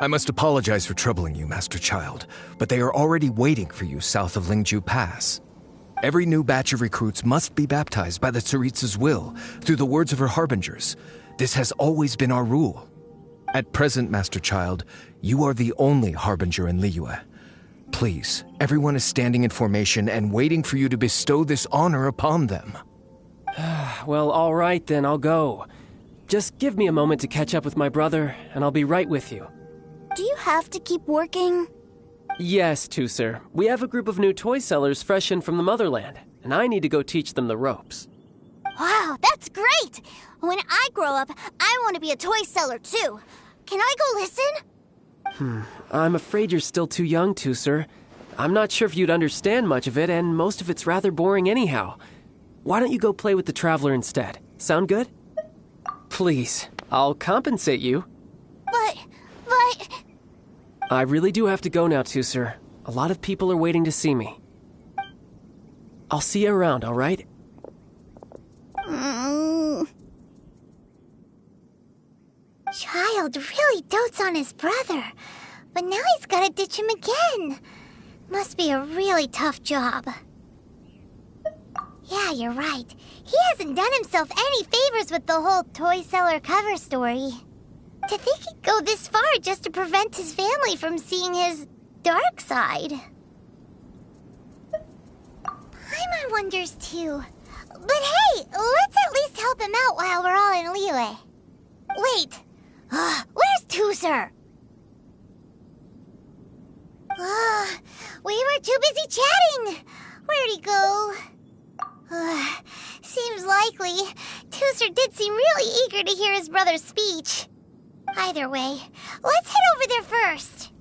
I must apologize for troubling you, Master Childe, but they are already waiting for you south of Lingju Pass. Every new batch of recruits must be baptized by the Tsaritsa's will, through the words of her harbingers. This has always been our rule. At present, Master Childe, you are the only harbinger in Liyue. Please, everyone is standing in formation and waiting for you to bestow this honor upon them. Well, all right then, I'll go. Just give me a moment to catch up with my brother, and I'll be right with you. Do you have to keep working? Yes, Tusser. We have a group of new toy sellers fresh in from the motherland, and I need to go teach them the ropes. Wow, that's great! When I grow up, I want to be a toy seller too. Can I go listen? I'm afraid you're still too young, Tusser. I'm not sure if you'd understand much of it, and most of it's rather boring anyhow. Why don't you go play with the Traveler instead? Sound good? Please, I'll compensate you. But... I really do have to go now, Tusser. A lot of people are waiting to see me. I'll see you around, all right? Childe really dotes on his brother, but now he's gotta ditch him again. Must be a really tough job. Yeah, you're right. He hasn't done himself any favors with the whole toy seller cover story. To think he'd go this far just to prevent his family from seeing his dark side. Paimon wonders too. But hey, let's at least help him out while we're all in Liyue. Wait, where's Tusser? We were too busy chatting. Where'd he go? Seems likely. Tusser did seem really eager to hear his brother's speech. Either way, let's head over there first.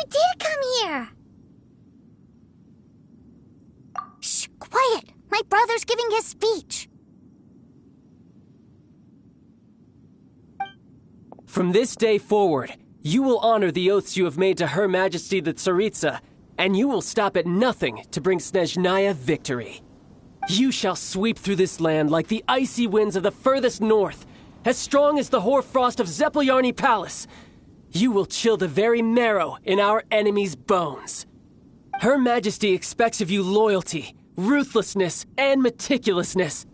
did come here! Shh, quiet! My brother's giving his speech. From this day forward, you will honor the oaths you have made to Her Majesty the Tsaritsa, and you will stop at nothing to bring Snezhnaya victory. You shall sweep through this land like the icy winds of the furthest north, as strong as the hoarfrost of Zeppeljärni Palace. You will chill the very marrow in our enemies' bones. Her Majesty expects of you loyalty, ruthlessness, and meticulousness.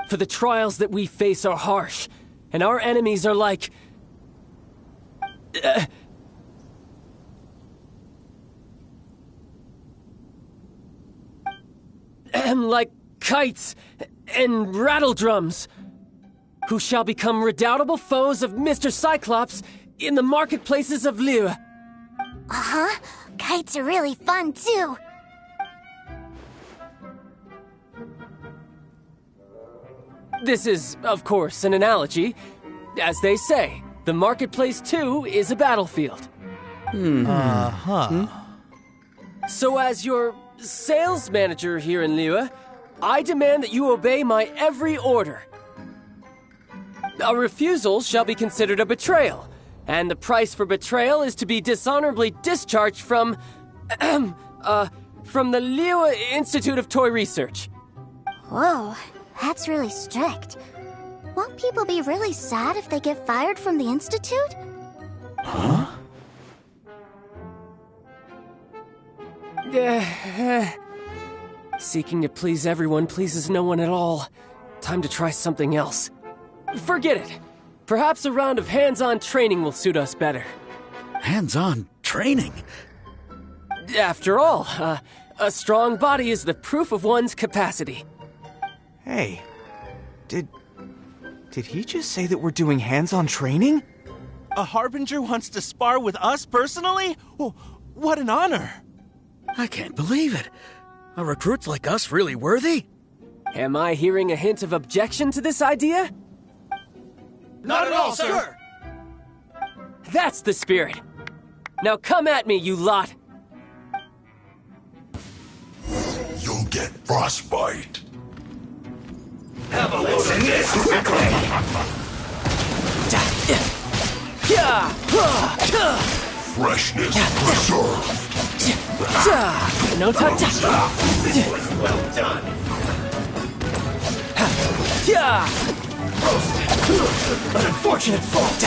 For the trials that we face are harsh, and our enemies are like... like kites and rattledrums, who shall become redoubtable foes of Mr. Cyclops in the marketplaces of Liyue. Uh-huh. Kites are really fun, too. This is, of course, an analogy. As they say, the marketplace, too, is a battlefield. So as your sales manager here in Liyue, I demand that you obey my every order. A refusal shall be considered a betrayal, and the price for betrayal is to be dishonorably discharged from the Liyue Institute of Toy Research. Whoa, that's really strict. Won't people be really sad if they get fired from the Institute? Huh? Seeking to please everyone pleases no one at all. Time to try something else. Forget it. Perhaps a round of hands-on training will suit us better. Hands-on training? After all, a strong body is the proof of one's capacity. Hey, did he just say that we're doing hands-on training? A Harbinger wants to spar with us personally? Oh, what an honor! I can't believe it. Are recruits like us really worthy? Am I hearing a hint of objection to this idea? Not at all, sir! That's the spirit. Now come at me, you lot! You'll get frostbite. Have a load of this quickly! Freshness preserved. No touch. Well done. An unfortunate fault.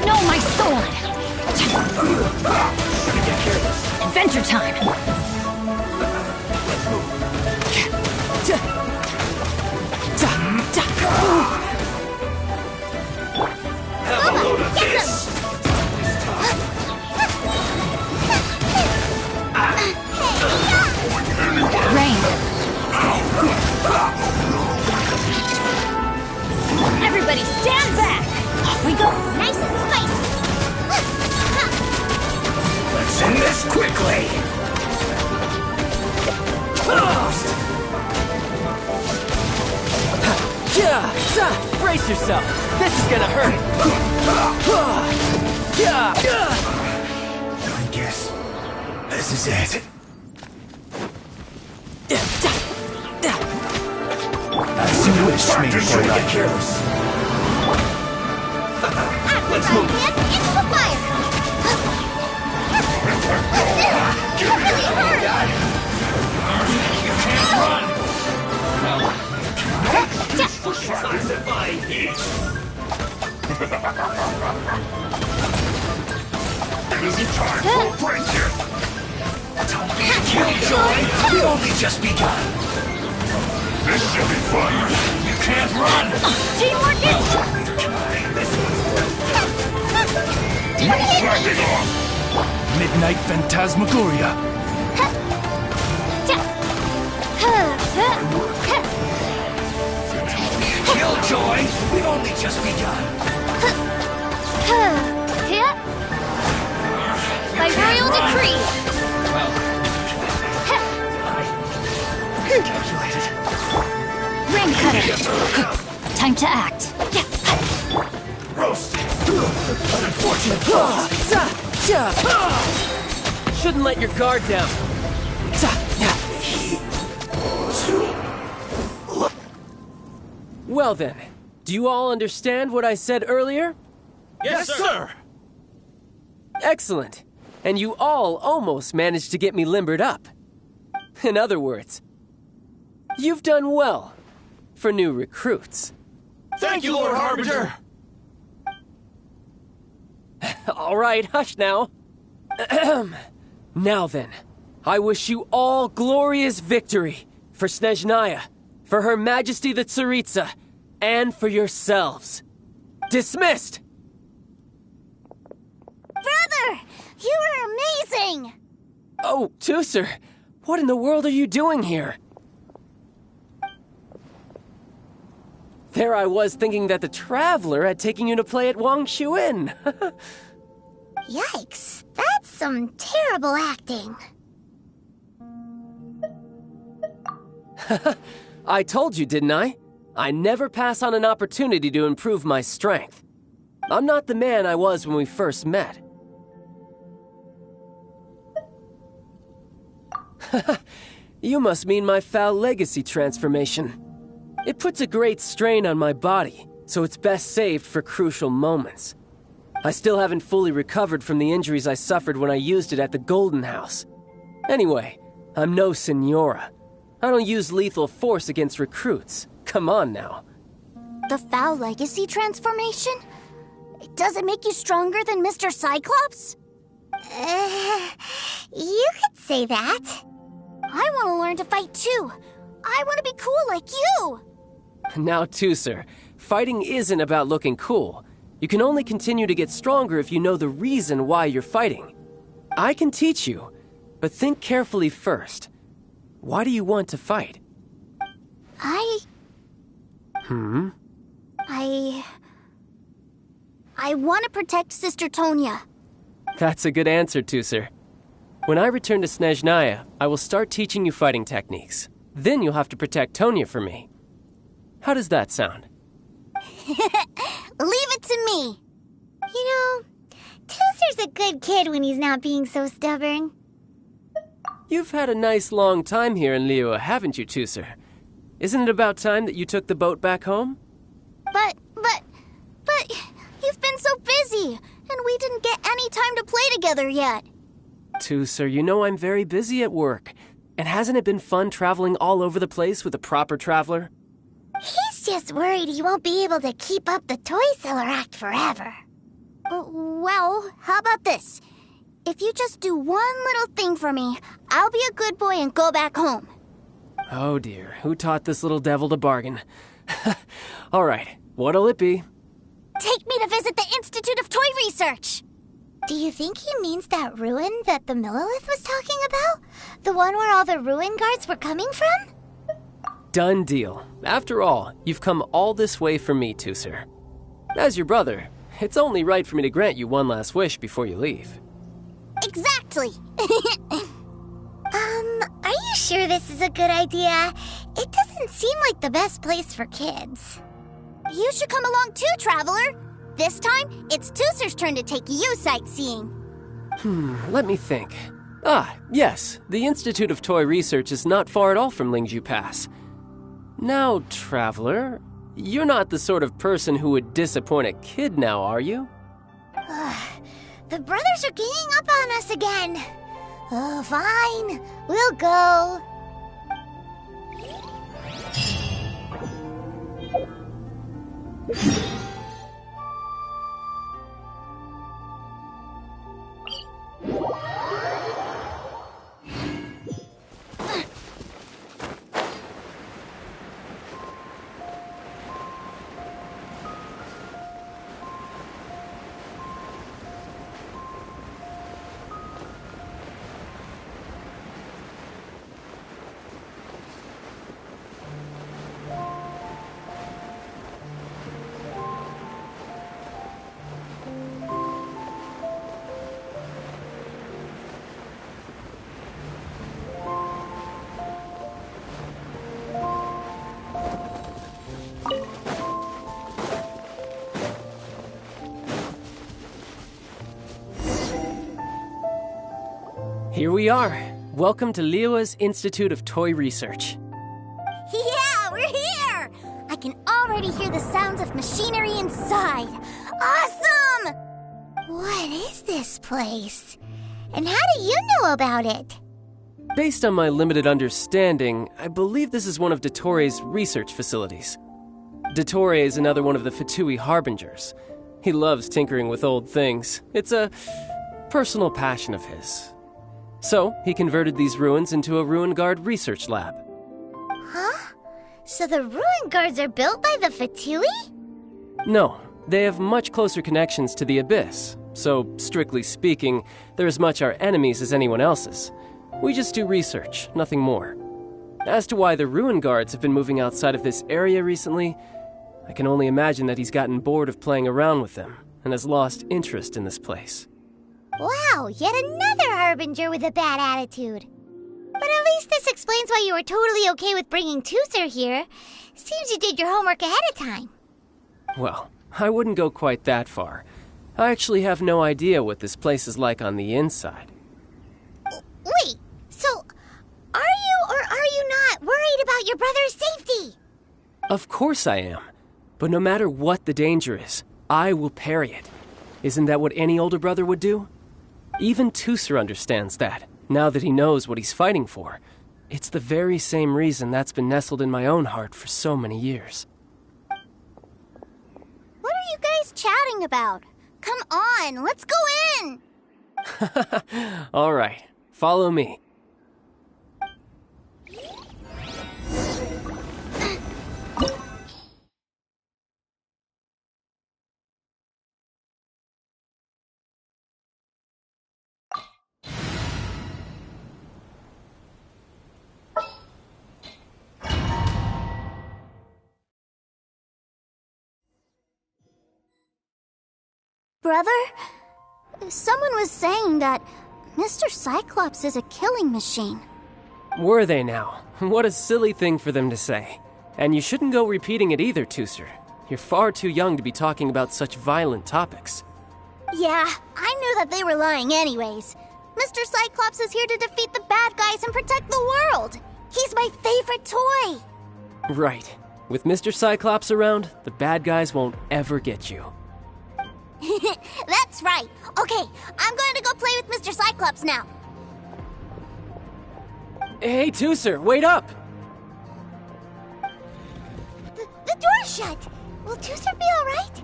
No, my sword! Adventure time! Have a load of this! Rain! Everybody stand back! Off we go! Nice and spicy! Let's end this quickly! Brace yourself! This is gonna hurt! I guess this is it. As you wish, me before you get careless. Let's move. Into the fire! That really hurt! You can't run! Classifying these. It isn't time for a break yet. Don't be a killjoy. We've only just begun. This should be fun. You can't run. Teamwork is... Slacking off. Midnight Phantasmagoria. Killjoy, we've only just begun. By royal decree. Well, I calculated. Time cutter. Time to act. Roasted. Shouldn't let your guard down. Well then, do you all understand what I said earlier? Yes, sir! Excellent. And you all almost managed to get me limbered up. In other words, you've done well for new recruits. Thank you, Lord Harbinger! All right, hush now. Now then, I wish you all glorious victory for Snezhnaya, for Her Majesty the Tsaritsa, and for yourselves. Dismissed! Brother! You were amazing! Oh, Tusser, what in the world are you doing here? There I was thinking that the Traveler had taken you to play at Wang Xuan. Yikes, that's some terrible acting. I told you, didn't I? I never pass on an opportunity to improve my strength. I'm not the man I was when we first met. You must mean my foul legacy transformation. It puts a great strain on my body, so it's best saved for crucial moments. I still haven't fully recovered from the injuries I suffered when I used it at the Golden House. Anyway, I'm no Signora. I don't use lethal force against recruits. Come on now. The foul legacy transformation? Does it make you stronger than Mr. Cyclops? You could say that. I want to learn to fight too. I want to be cool like you. Now, Tusser, fighting isn't about looking cool. You can only continue to get stronger if you know the reason why you're fighting. I can teach you, but think carefully first. Why do you want to fight? I want to protect Sister Tonya. That's a good answer, Tusser. When I return to Snezhnaya, I will start teaching you fighting techniques. Then you'll have to protect Tonya for me. How does that sound? Leave it to me. You know, Tusser's a good kid when he's not being so stubborn. You've had a nice long time here in Liyue, haven't you, Tusser? Isn't it about time that you took the boat back home? But you've been so busy, and we didn't get any time to play together yet. Tusser, you know I'm very busy at work. And hasn't it been fun traveling all over the place with a proper traveler? He's just worried he won't be able to keep up the toy seller act forever. Well, how about this? If you just do one little thing for me, I'll be a good boy and go back home. Oh dear, who taught this little devil to bargain? All right, what'll it be? Take me to visit the Institute of Toy Research. Do you think he means that ruin that the Millilith was talking about? The one where all the ruin guards were coming from? Done deal. After all, you've come all this way for me, Tusser. As your brother, it's only right for me to grant you one last wish before you leave. Exactly. Are you sure this is a good idea? It doesn't seem like the best place for kids. You should come along too, Traveler. This time, it's Tusser's turn to take you sightseeing. Let me think. Ah, yes, the Institute of Toy Research is not far at all from Lingju Pass. Now, Traveler, you're not the sort of person who would disappoint a kid now, are you? The brothers are ganging up on us again. Oh, fine. We'll go. Here we are. Welcome to Liyue's Institute of Toy Research. Yeah, we're here! I can already hear the sounds of machinery inside. Awesome! What is this place? And how do you know about it? Based on my limited understanding, I believe this is one of Dottoro's research facilities. Dottore is another one of the Fatui Harbingers. He loves tinkering with old things. It's a personal passion of his. So, he converted these ruins into a Ruin Guard research lab. Huh? So the Ruin Guards are built by the Fatui? No, they have much closer connections to the Abyss. So, strictly speaking, they're as much our enemies as anyone else's. We just do research, nothing more. As to why the Ruin Guards have been moving outside of this area recently, I can only imagine that he's gotten bored of playing around with them and has lost interest in this place. Wow, yet another Harbinger with a bad attitude. But at least this explains why you were totally okay with bringing Tusser here. Seems you did your homework ahead of time. Well, I wouldn't go quite that far. I actually have no idea what this place is like on the inside. Wait, so are you or are you not worried about your brother's safety? Of course I am. But no matter what the danger is, I will parry it. Isn't that what any older brother would do? Even Tusser understands that, now that he knows what he's fighting for. It's the very same reason that's been nestled in my own heart for so many years. What are you guys chatting about? Come on, let's go in! All right, follow me. Brother? Someone was saying that Mr. Cyclops is a killing machine. Were they now? What a silly thing for them to say. And you shouldn't go repeating it either, Tusser. You're far too young to be talking about such violent topics. Yeah, I knew that they were lying anyways. Mr. Cyclops is here to defeat the bad guys and protect the world. He's my favorite toy. Right. With Mr. Cyclops around, the bad guys won't ever get you. That's right. Okay, I'm going to go play with Mr. Cyclops now. Hey, Tusser, wait up! The door's shut. Will Tusser be alright?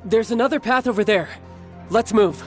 There's another path over there. Let's move.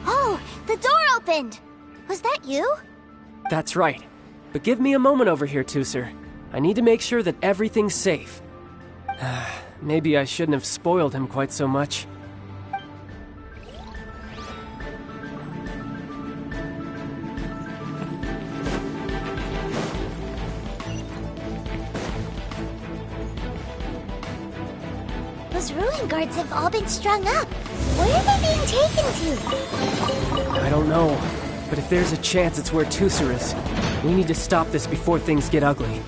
Oh, the door opened! Was that you? That's right. But give me a moment over here, Tusser. I need to make sure that everything's safe. Maybe I shouldn't have spoiled him quite so much. Those ruin guards have all been strung up. Where are they being taken to? I don't know, but if there's a chance it's where Tusser is, we need to stop this before things get ugly.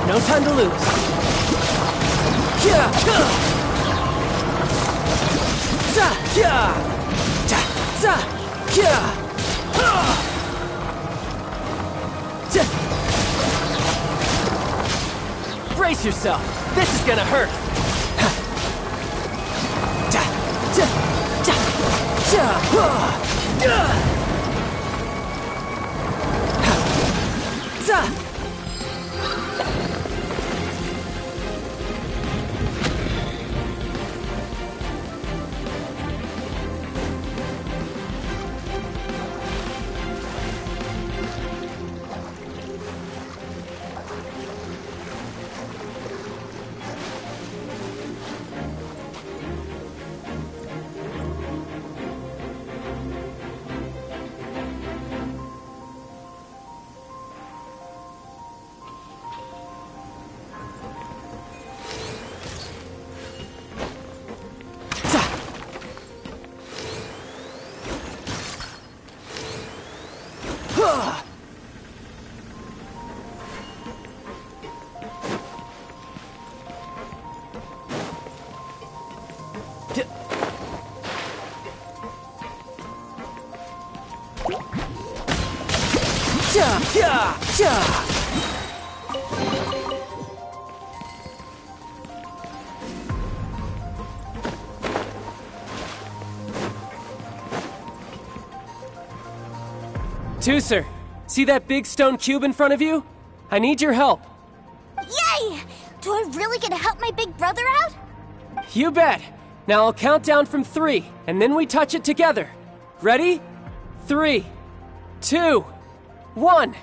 No time to lose. Brace yourself. This is gonna hurt. Tusser, see that big stone cube in front of you? I need your help. Yay! Do I really get to help my big brother out? You bet. Now I'll count down from 3, and then we touch it together. Ready? 3, 2, 1.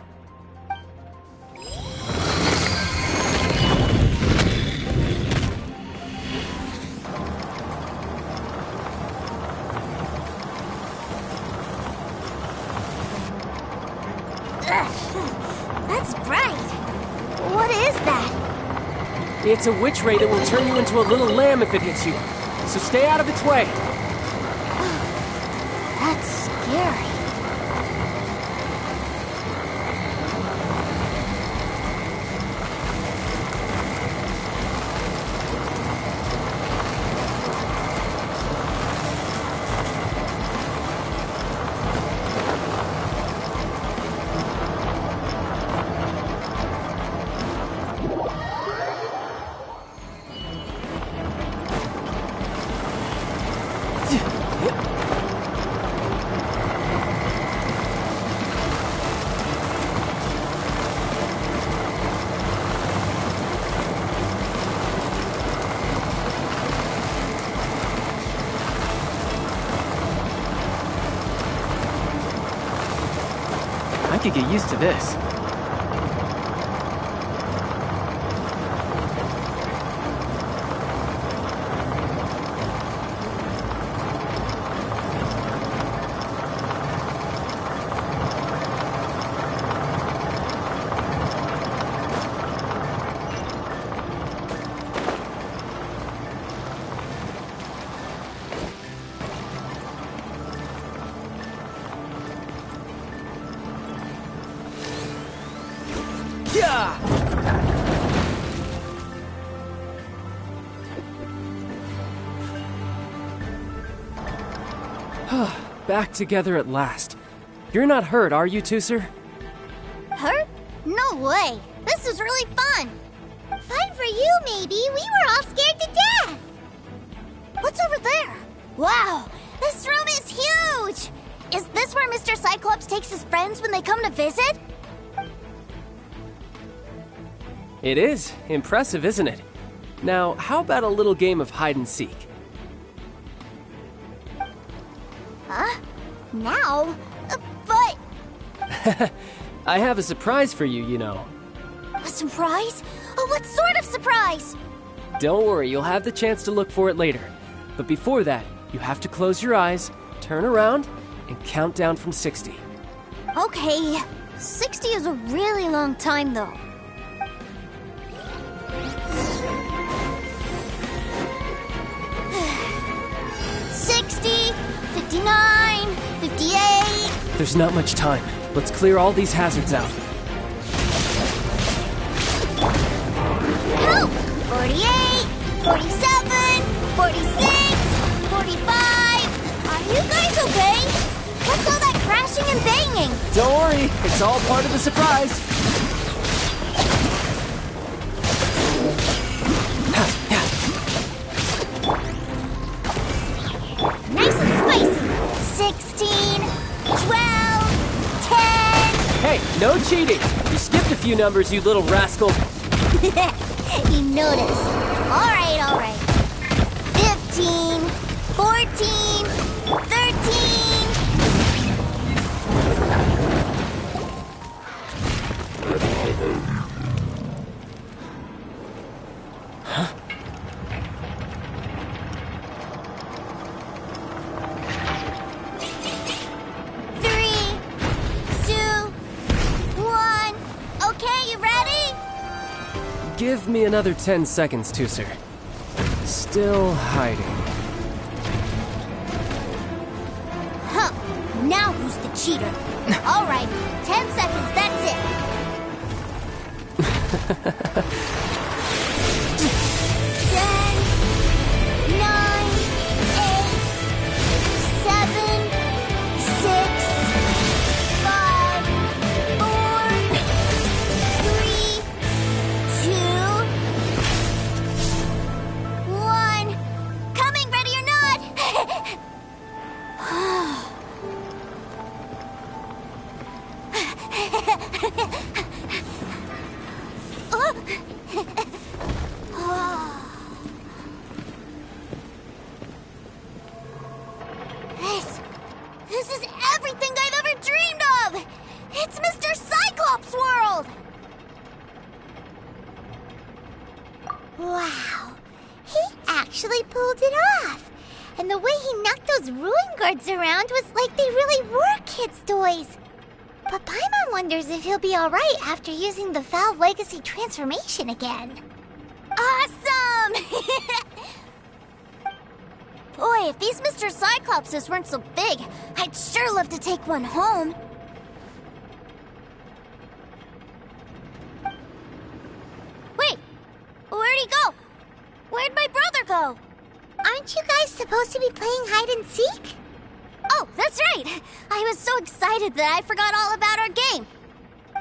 That's bright. What is that? It's a witch ray that will turn you into a little lamb if it hits you. So stay out of its way. That's scary. I could get used to this. Back together at last. You're not hurt, are you, Tusser? Hurt? No way. This was really fun. Fun for you, maybe. We were all scared to death. What's over there? Wow, this room is huge. Is this where Mr. Cyclops takes his friends when they come to visit? It is. Impressive, isn't it? Now, how about a little game of hide and seek? Huh? Now? But... I have a surprise for you, you know. A surprise? Oh, what sort of surprise? Don't worry, you'll have the chance to look for it later. But before that, you have to close your eyes, turn around, and count down from 60. Okay, 60 is a really long time though. 60, 59, 58. There's not much time. Let's clear all these hazards out. Help! 48, 47, 46, 45. Are you guys okay? What's all that crashing and banging? Don't worry, it's all part of the surprise. Nice and spicy. 16, 12, 10. Hey, no cheating. You skipped a few numbers, you little rascal. You noticed. All right. 15, 14, 13. Huh? Give me another 10 seconds, Tusser. Still hiding. Huh. Now who's the cheater? All right, 10 seconds, that's it. 10, 9, 8, 7, 6, 5, 4, 3, 2, 1. Coming, ready or not? This is everything I've ever dreamed of! It's Mr. Cyclops' world! Wow, he actually pulled it off. And the way he knocked those ruin guards around was like they really were kids' toys. But Paimon wonders if he'll be alright after using the Valve Legacy transformation again. Awesome! Boy, if these Mr. Cyclopses weren't so big, I'd sure love to take one home. Wait, where'd he go? Where'd my brother go? Aren't you guys supposed to be playing hide and seek? Oh, that's right! I was so excited that I forgot all about our game.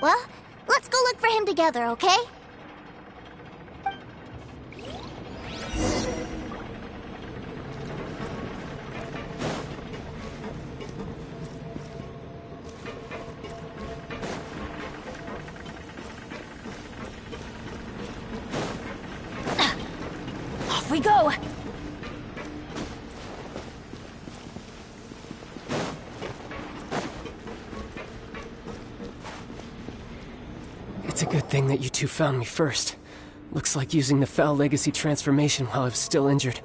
Well, let's go look for him together, okay? Off we go! It's a good thing that you two found me first. Looks like using the Foul Legacy transformation while I was still injured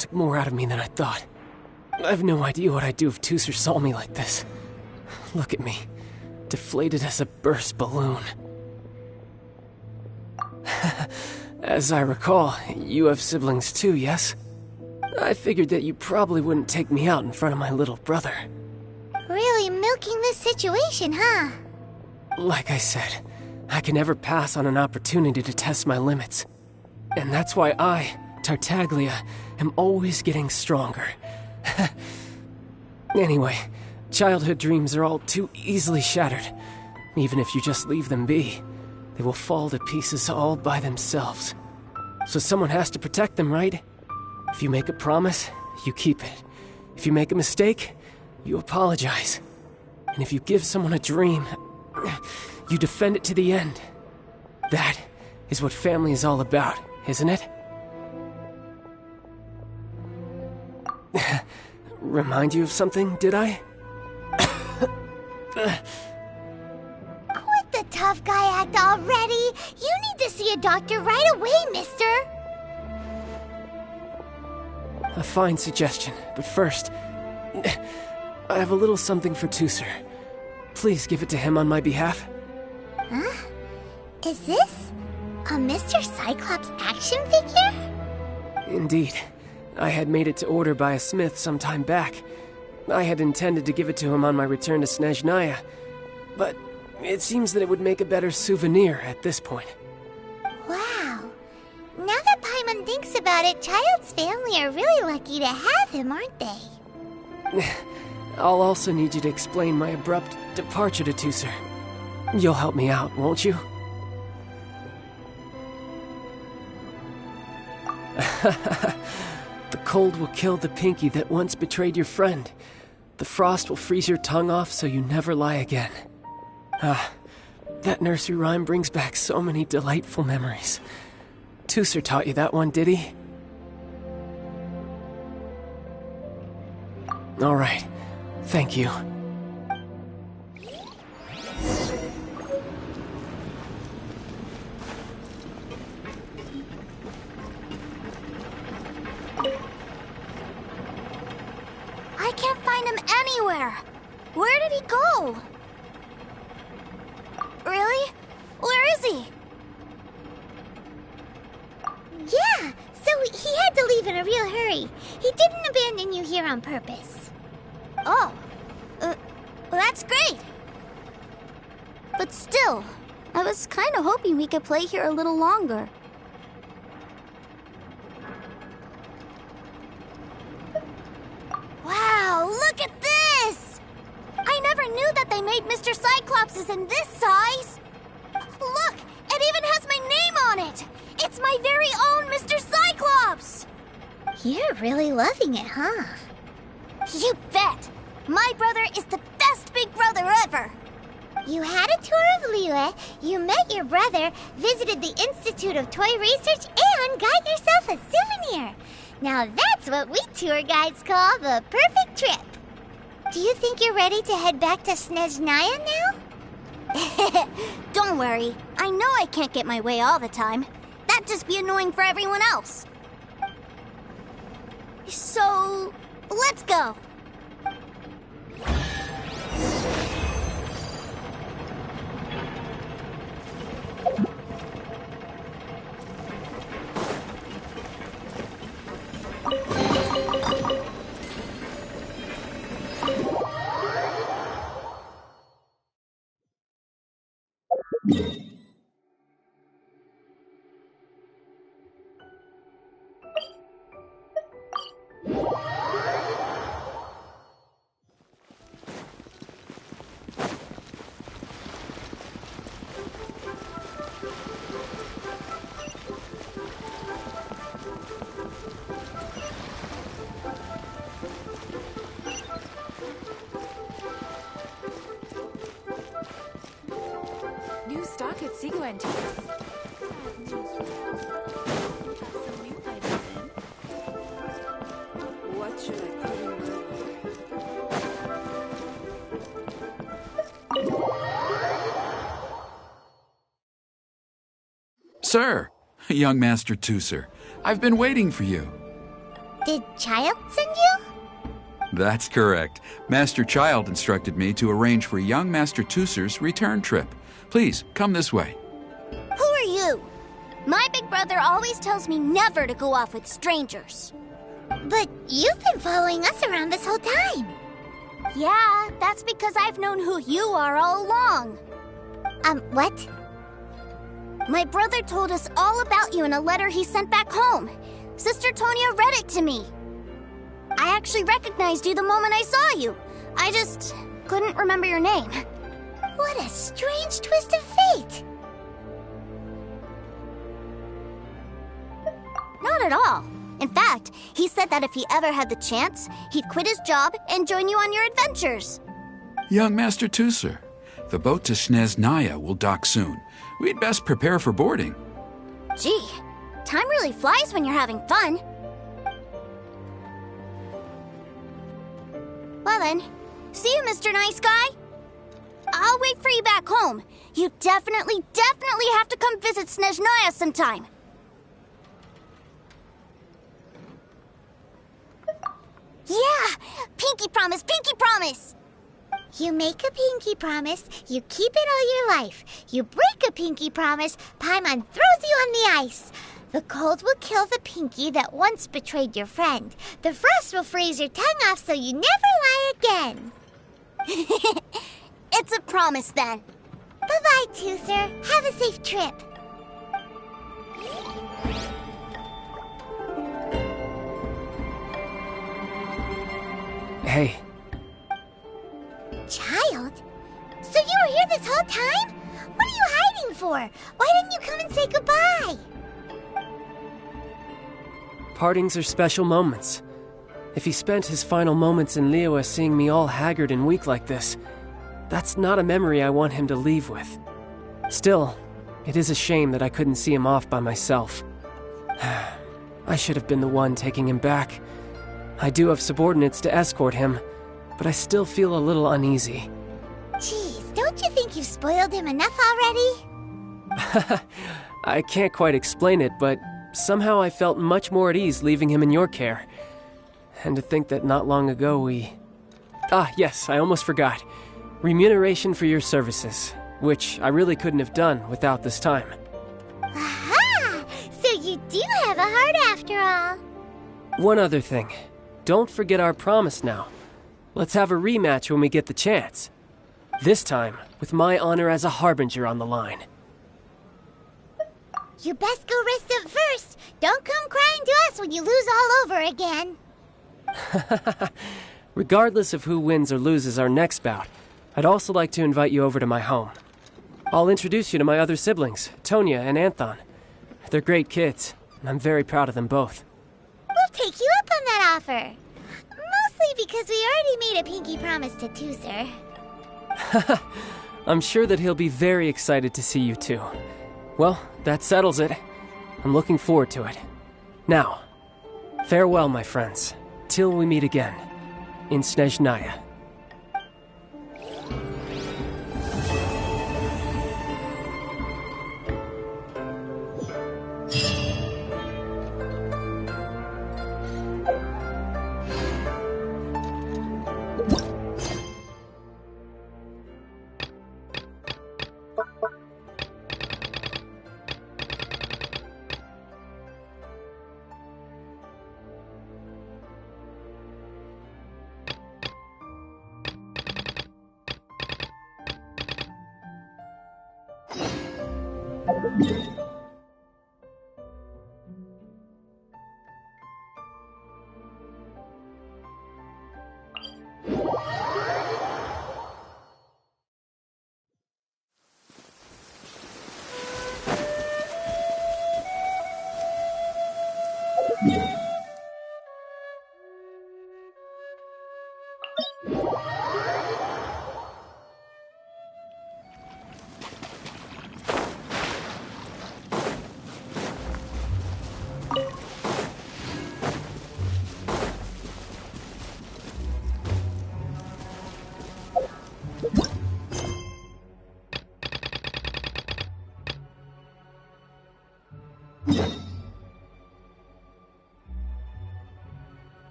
took more out of me than I thought. I have no idea what I'd do if Tusser saw me like this. Look at me, deflated as a burst balloon. As I recall, you have siblings too, yes? I figured that you probably wouldn't take me out in front of my little brother. Really milking this situation, huh? Like I said, I can never pass on an opportunity to test my limits. And that's why I, Tartaglia, am always getting stronger. Anyway, childhood dreams are all too easily shattered. Even if you just leave them be, they will fall to pieces all by themselves. So someone has to protect them, right? If you make a promise, you keep it. If you make a mistake, you apologize. And if you give someone a dream, you defend it to the end. That is what family is all about, isn't it? Remind you of something, did I? Quit the tough guy act already! You need to see a doctor right away, mister! A fine suggestion, but first... I have a little something for Tusser. Please give it to him on my behalf. Huh? Is this a Mr. Cyclops action figure? Indeed. I had made it to order by a smith some time back. I had intended to give it to him on my return to Snezhnaya, but it seems that it would make a better souvenir at this point. Wow. Now that Paimon thinks about it, Childe's family are really lucky to have him, aren't they? I'll also need you to explain my abrupt departure to Tusser. You'll help me out, won't you? The cold will kill the pinky that once betrayed your friend. The frost will freeze your tongue off so you never lie again. Ah, that nursery rhyme brings back so many delightful memories. Tusser taught you that one, did he? All right. Thank you. I can't find him anywhere. Where did he go? Really? Where is he? Yeah, so he had to leave in a real hurry. He didn't abandon you here on purpose. Oh. Well, that's great. But still, I was kind of hoping we could play here a little longer. Wow, look at this! I never knew that they made Mr. Cyclopses in this size. Look, it even has my name on it. It's my very own Mr. Cyclops! You're really loving it, huh? You bet! My brother is the best big brother ever! You had a tour of Liyue, you met your brother, visited the Institute of Toy Research, and got yourself a souvenir. Now that's what we tour guides call the perfect trip. Do you think you're ready to head back to Snezhnaya now? Don't worry. I know I can't get my way all the time. That'd just be annoying for everyone else. So, let's go. New stock at Sigo Antiques. What should I put in my order? Sir, young Master Tusser, I've been waiting for you. Did Childe send you? That's correct. Master Childe instructed me to arrange for young Master Tusser's return trip. Please, come this way. Who are you? My big brother always tells me never to go off with strangers. But you've been following us around this whole time. Yeah, that's because I've known who you are all along. What? My brother told us all about you in a letter he sent back home. Sister Tonya read it to me. I actually recognized you the moment I saw you. I just couldn't remember your name. What a strange twist of fate! Not at all. In fact, he said that if he ever had the chance, he'd quit his job and join you on your adventures. Young Master Tusser, the boat to Snezhnaya will dock soon. We'd best prepare for boarding. Gee, time really flies when you're having fun. Well then, see you, Mr. Nice Guy. I'll wait for you back home. You definitely have to come visit Snezhnaya sometime. Yeah! Pinky promise, pinky promise! You make a pinky promise, you keep it all your life. You break a pinky promise, Paimon throws you on the ice. The cold will kill the pinky that once betrayed your friend. The frost will freeze your tongue off so you never lie again. It's a promise then. Bye-bye, Toother. Have a safe trip. Hey. Child? So you were here this whole time? What are you hiding for? Why didn't you come and say goodbye? Partings are special moments. If he spent his final moments in Liyue seeing me all haggard and weak like this, that's not a memory I want him to leave with. Still, it is a shame that I couldn't see him off by myself. I should have been the one taking him back. I do have subordinates to escort him, but I still feel a little uneasy. Jeez, don't you think you've spoiled him enough already? I can't quite explain it, but somehow I felt much more at ease leaving him in your care. And to think that not long ago we... Ah, yes, I almost forgot. Remuneration for your services, which I really couldn't have done without this time. Aha! So you do have a heart after all. One other thing. Don't forget our promise now. Let's have a rematch when we get the chance. This time, with my honor as a harbinger on the line. You best go rest up first. Don't come crying to us when you lose all over again. Regardless of who wins or loses our next bout, I'd also like to invite you over to my home. I'll introduce you to my other siblings, Tonya and Anthon. They're great kids, and I'm very proud of them both. We'll take you up on that offer. Mostly because we already made a pinky promise to Toother. I'm sure that he'll be very excited to see you too. Well, that settles it. I'm looking forward to it. Now, farewell, my friends, till we meet again in Snezhnaya.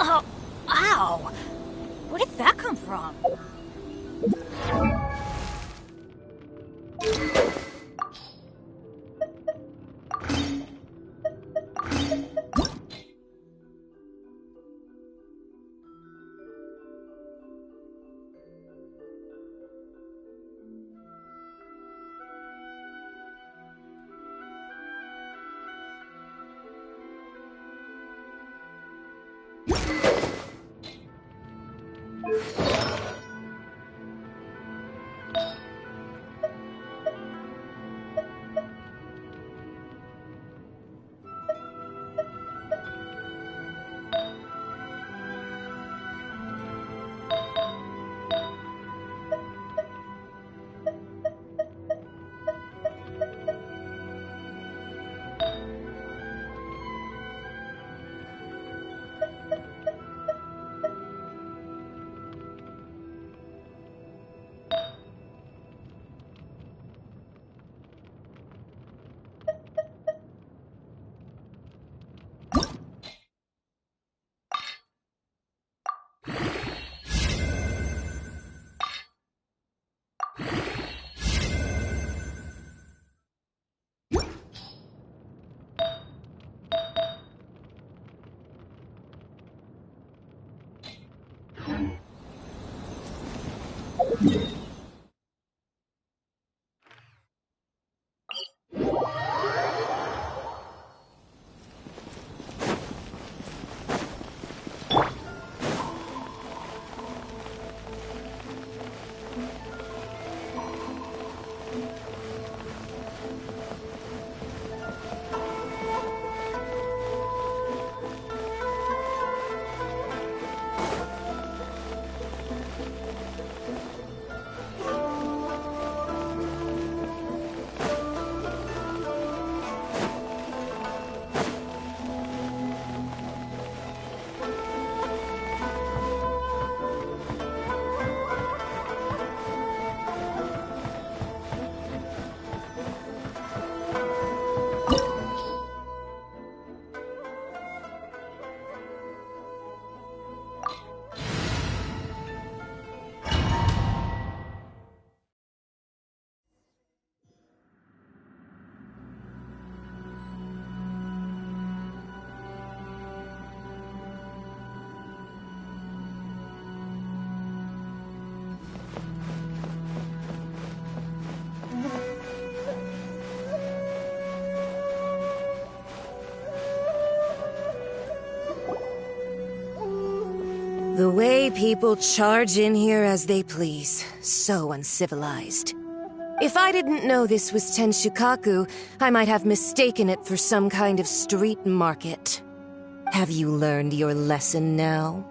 Oh, ow! Where did that come from? The way people charge in here as they please. So uncivilized. If I didn't know this was Tenshukaku, I might have mistaken it for some kind of street market. Have you learned your lesson now?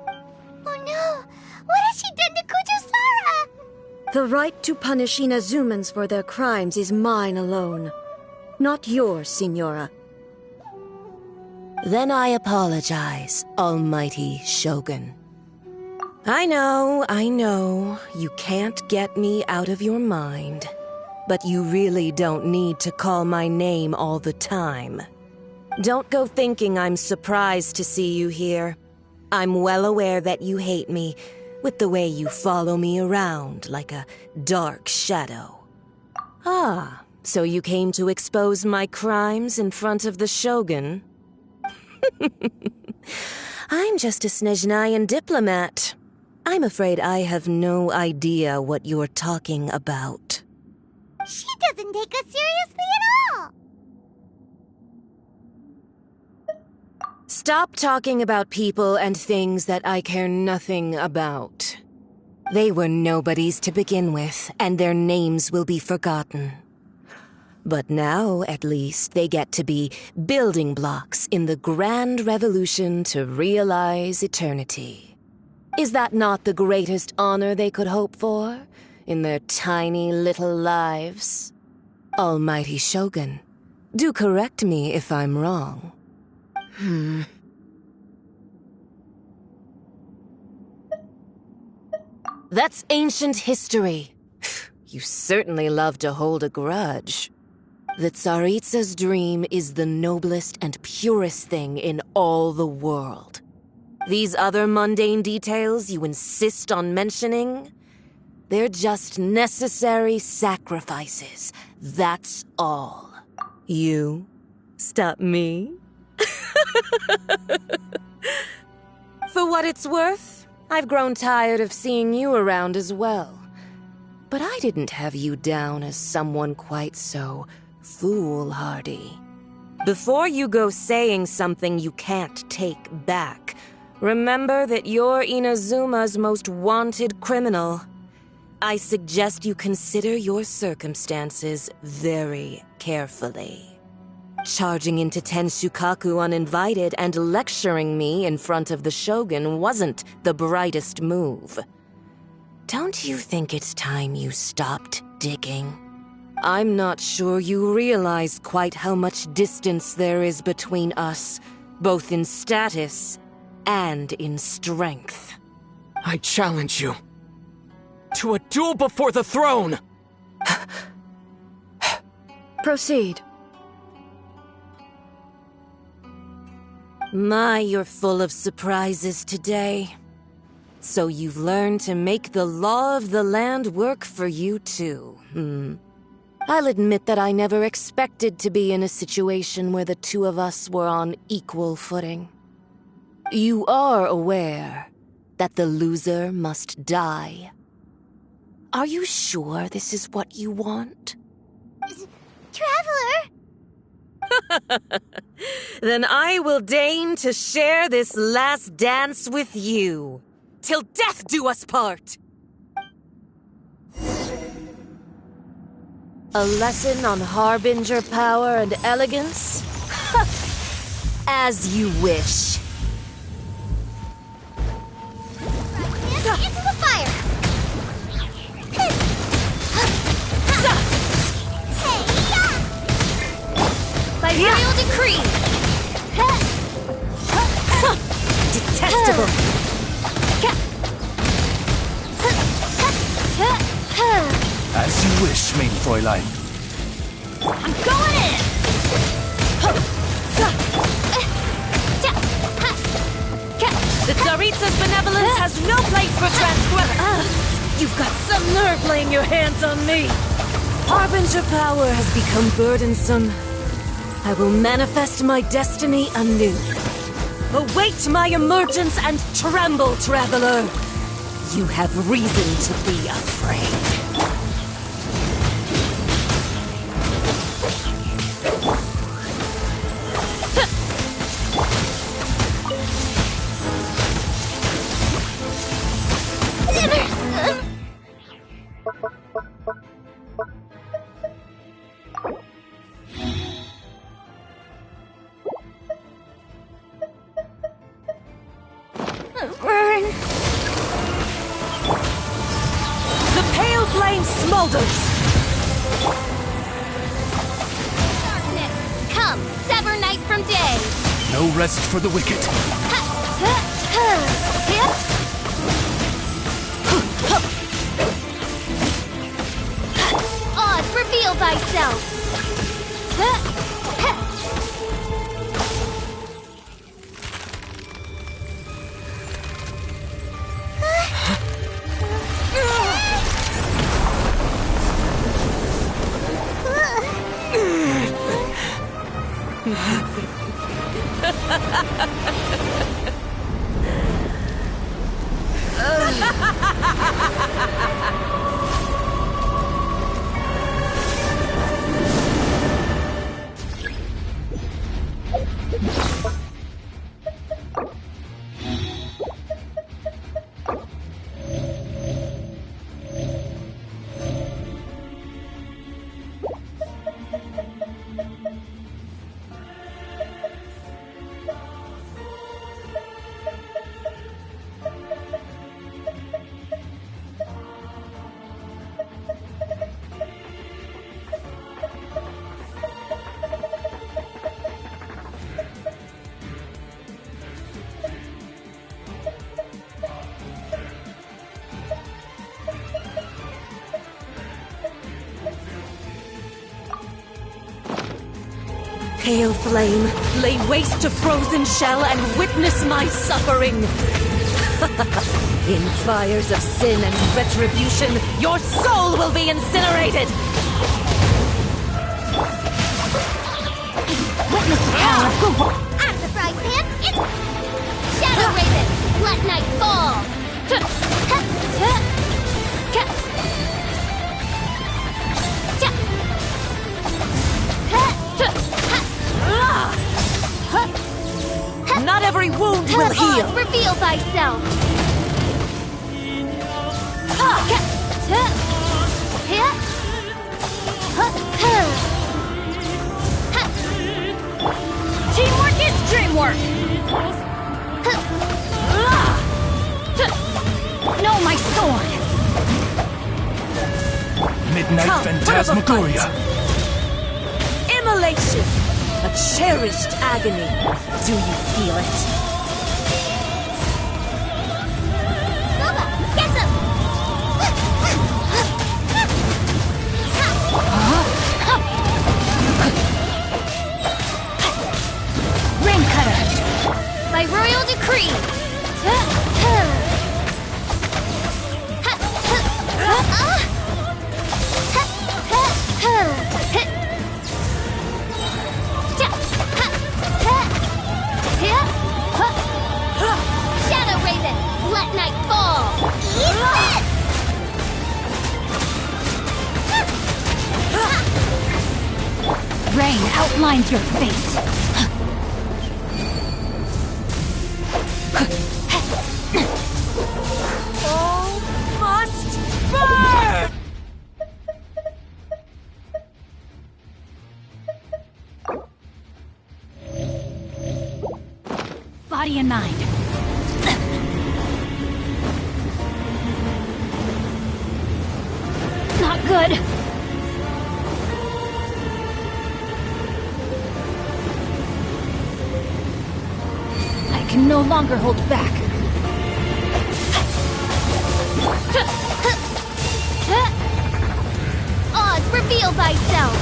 Oh no! What has she done to Kujusara? The right to punish Inazumans for their crimes is mine alone. Not yours, Signora. Then I apologize, Almighty Shogun. I know, you can't get me out of your mind. But you really don't need to call my name all the time. Don't go thinking I'm surprised to see you here. I'm well aware that you hate me, with the way you follow me around like a dark shadow. Ah, so you came to expose my crimes in front of the Shogun? I'm just a Snezhnayan diplomat. I'm afraid I have no idea what you're talking about. She doesn't take us seriously at all! Stop talking about people and things that I care nothing about. They were nobodies to begin with, and their names will be forgotten. But now, at least, they get to be building blocks in the grand revolution to realize eternity. Is that not the greatest honor they could hope for in their tiny little lives? Almighty Shogun, do correct me if I'm wrong. That's ancient history. You certainly love to hold a grudge. The Tsaritsa's dream is the noblest and purest thing in all the world. These other mundane details you insist on mentioning, they're just necessary sacrifices. That's all. You stop me? For what it's worth, I've grown tired of seeing you around as well. But I didn't have you down as someone quite so foolhardy. Before you go saying something you can't take back, remember that you're Inazuma's most wanted criminal. I suggest you consider your circumstances very carefully. Charging into Tenshukaku uninvited and lecturing me in front of the Shogun wasn't the brightest move. Don't you think it's time you stopped digging? I'm not sure you realize quite how much distance there is between us, both in status and in strength. I challenge you to a duel before the throne! Proceed. My, you're full of surprises today. So you've learned to make the law of the land work for you too, I'll admit that I never expected to be in a situation where the two of us were on equal footing. You are aware that the loser must die. Are you sure this is what you want? Traveler! Then I will deign to share this last dance with you. Till death do us part! A lesson on Harbinger power and elegance? As you wish. Into the fire! By royal decree! Detestable! As you wish, main Fräulein. I'm going in! The Tsaritsa's benevolence has no place for transgressors! You've got some nerve laying your hands on me! Harbinger power has become burdensome. I will manifest my destiny anew. Await my emergence and tremble, traveler! You have reason to be afraid. Burn! The pale flame smolders! Darkness, come, sever night from day! No rest for the wicked. Oz, reveal thyself! Pale flame, lay waste to frozen shell and witness my suffering! In fires of sin and retribution, your soul will be incinerated! Witness the power of Google! Out of the frying pan, it's... Shadow Raiden, let night fall! Not every wound will heal! Oz, reveal thyself! Teamwork is dreamwork! No, my sword! Midnight Phantasmagoria. Immolation! A cherished agony. Do you feel it? Nova, get them! Rain Cutter! By royal decree! Shadow Raiden, let night fall! Eat this! terrain outlines your fate. All must burn! Body and mind. Not good. I can no longer hold back. Oz, reveal thyself!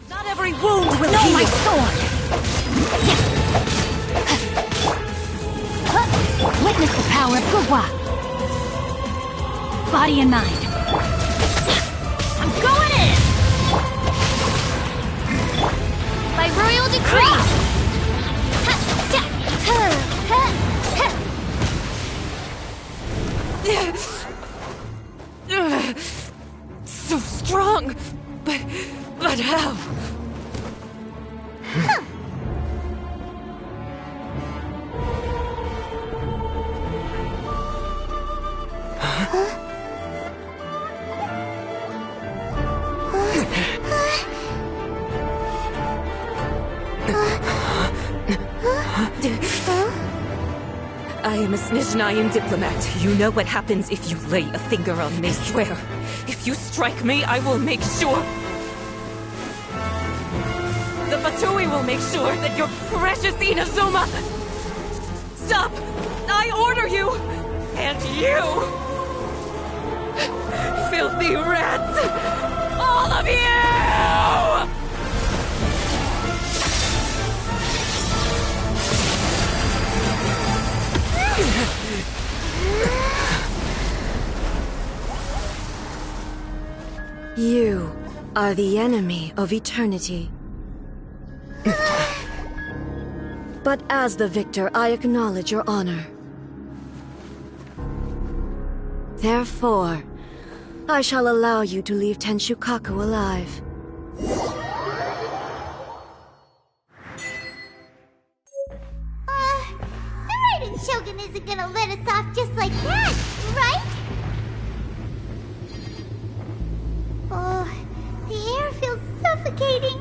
Not every wound will No, heal. my sword! Witness the power of Gugwa. Body and mind. I'm going in! By royal decree! So strong, but how? I am a Snezhnayan diplomat. You know what happens if you lay a finger on me. Swear, if you strike me, I will make sure... The Fatui will make sure that your precious Inazuma... Stop! I order you! And you! Filthy rats! All of you! You are the enemy of eternity. But as the victor, I acknowledge your honor. Therefore, I shall allow you to leave Tenshukaku alive. The Raiden Shogun isn't gonna let us off just like that, right? Oh, the air feels suffocating.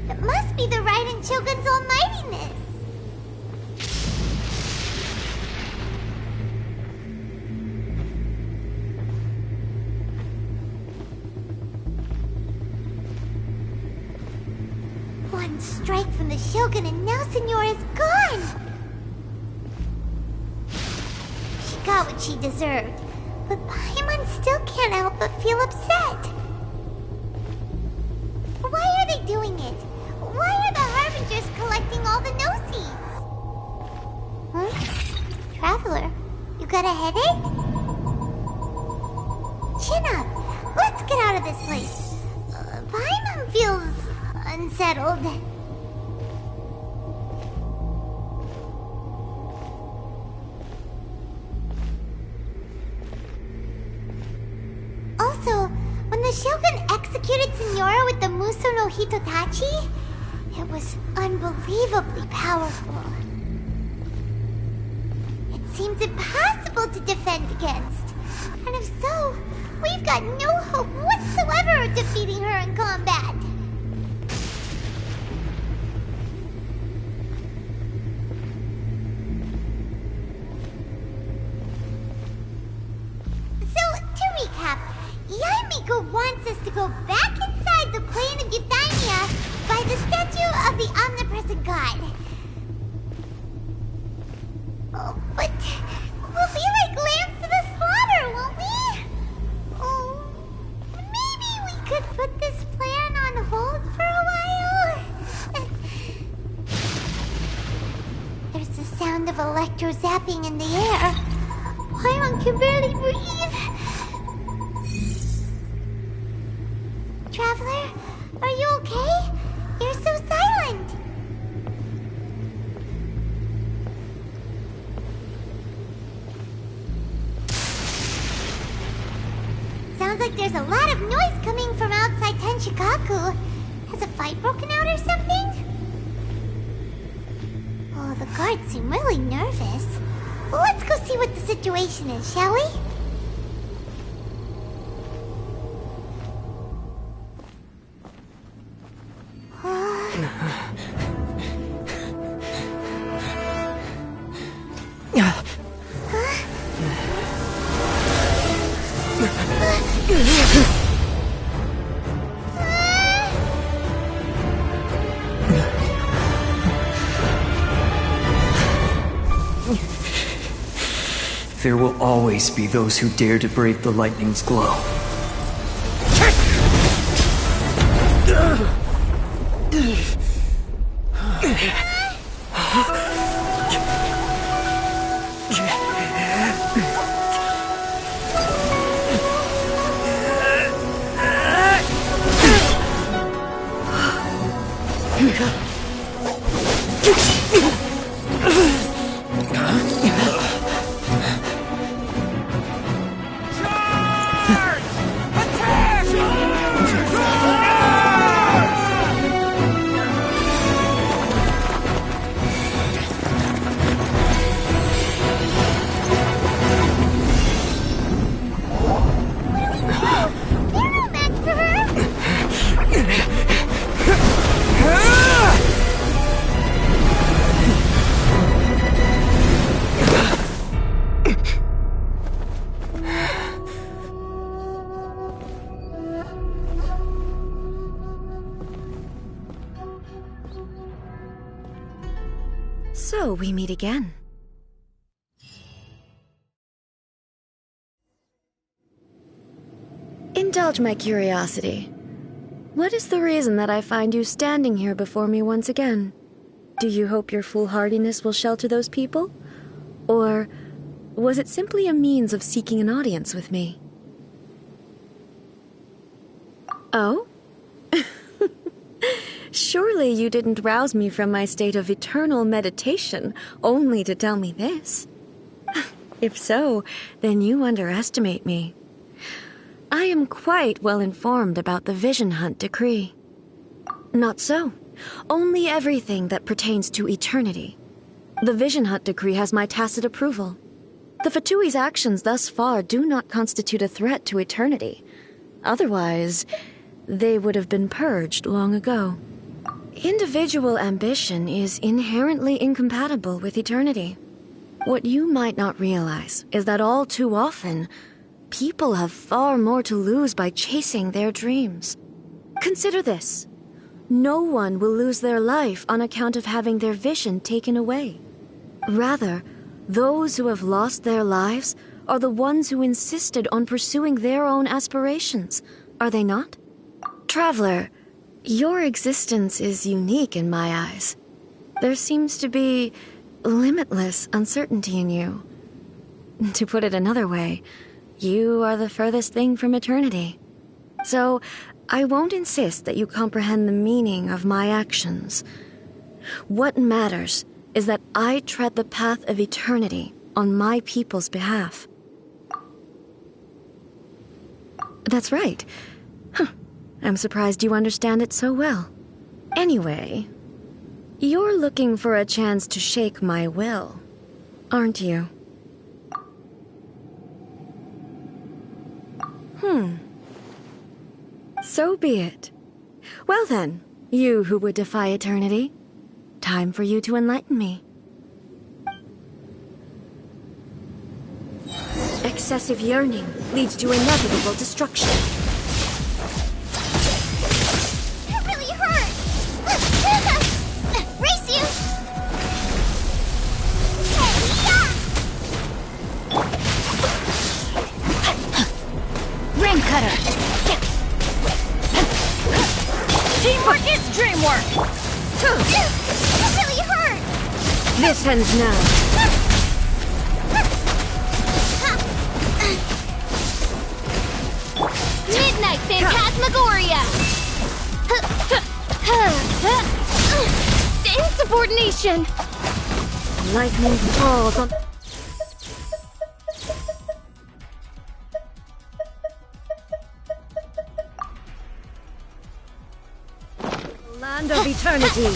It must be the Raiden Shogun's almightiness. One strike from the Shogun and now Signora's gone! She got what she deserved, but Paimon still can't help but feel upset. Why are they doing it? Why are the Harbingers collecting all the no-seeds? Huh? Traveler, you got a headache? Chin up! Let's get out of this place. Paimon feels... unsettled. Also, when the Shogun executed Signora with the Muso no Hitotachi, it was unbelievably powerful. It seems impossible to defend against. And if so, we've got no hope whatsoever of defeating her in combat. Yaimiko wants us to go back inside the plane of Euthymia by the statue of the omnipresent god. Oh, but we'll be like lambs to the slaughter, won't we? Oh, maybe we could put this plan on hold for a while? There's the sound of electro-zapping in the air. Paimon can barely breathe. Traveler, are you okay? You're so silent. Sounds like there's a lot of noise coming from outside Tenshikaku. Has a fight broken out or something? Oh, the guards seem really nervous. Well, let's go see what the situation is, shall we? There will always be those who dare to brave the lightning's glow. So we meet again. Indulge my curiosity. What is the reason that I find you standing here before me once again? Do you hope your foolhardiness will shelter those people? Or was it simply a means of seeking an audience with me? Oh? Surely you didn't rouse me from my state of eternal meditation only to tell me this. If so, then you underestimate me. I am quite well informed about the Vision Hunt decree. Not so. Only everything that pertains to eternity. The Vision Hunt decree has my tacit approval. The Fatui's actions thus far do not constitute a threat to eternity. Otherwise, they would have been purged long ago. Individual ambition is inherently incompatible with eternity. What you might not realize is that all too often, people have far more to lose by chasing their dreams. Consider this. No one will lose their life on account of having their vision taken away. Rather, those who have lost their lives are the ones who insisted on pursuing their own aspirations, are they not? Traveler, your existence is unique in my eyes. There seems to be limitless uncertainty in you. To put it another way, you are the furthest thing from eternity. So, I won't insist that you comprehend the meaning of my actions. What matters is that I tread the path of eternity on my people's behalf. That's right. I'm surprised you understand it so well. Anyway, you're looking for a chance to shake my will, aren't you? So be it. Well then, you who would defy eternity, time for you to enlighten me. Excessive yearning leads to inevitable destruction. That really hurt! Race you! Ring cutter! Teamwork is dreamwork! That really hurt! This ends now. Midnight Phantasmagoria! Insubordination! Lightning falls on... eternity.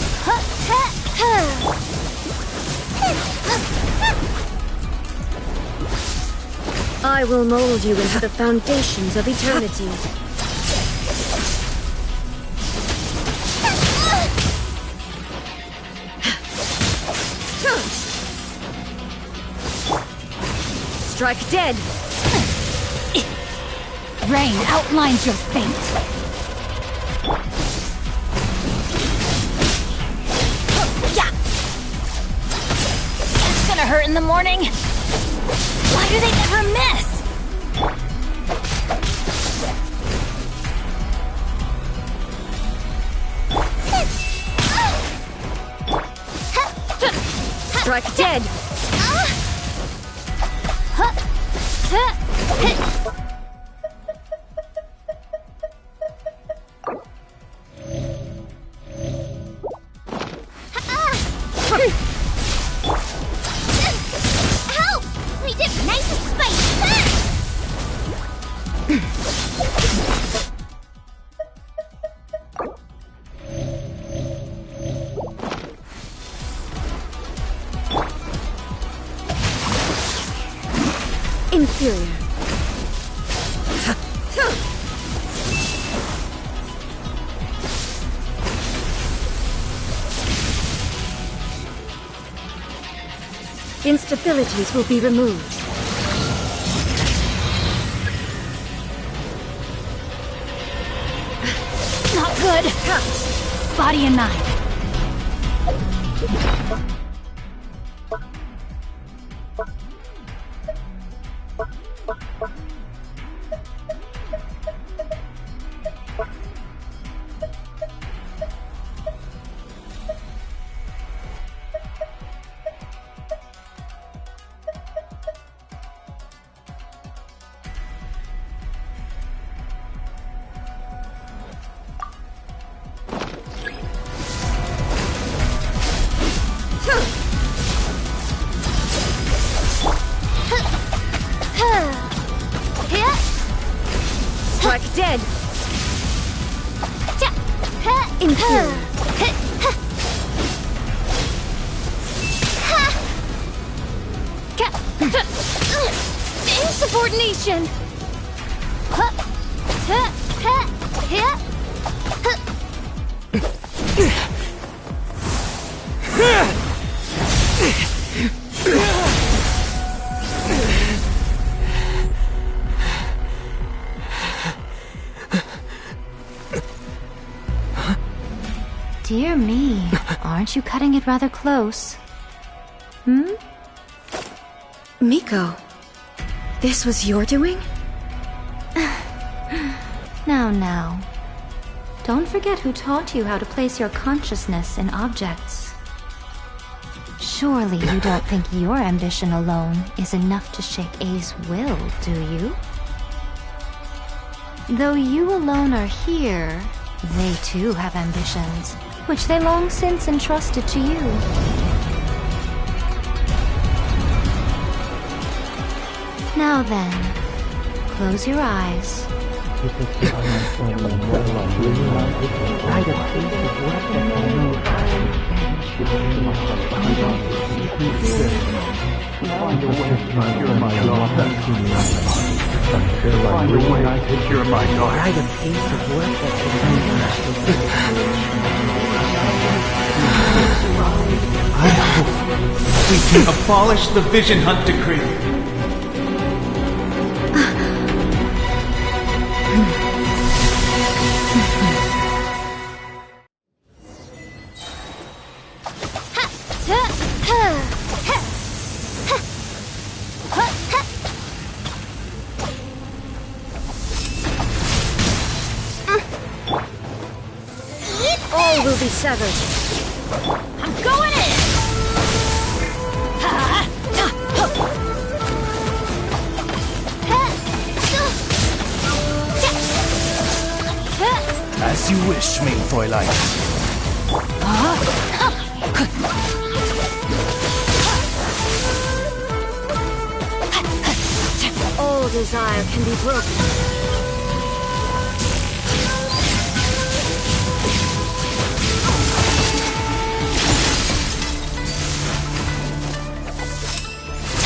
I will mold you into the foundations of eternity. Strike dead! Rain outlines your fate. That's gonna hurt in the morning. Why do they never miss? Strike dead! Help! We did nice and spicy. Inferior. Instabilities will be removed. Not good. Body and mind. Strike dead! Inferior. Insubordination! Dear me, aren't you cutting it rather close? Hmm? Miko, this was your doing? Now. Don't forget who taught you how to place your consciousness in objects. Surely you don't think your ambition alone is enough to shake A's will, do you? Though you alone are here, they too have ambitions, which they long since entrusted to you. Now then, close your eyes. I hope we can abolish the Vision Hunt Decree. All will be severed. I'm going in! As you wish, main Fräulein. All desire can be broken.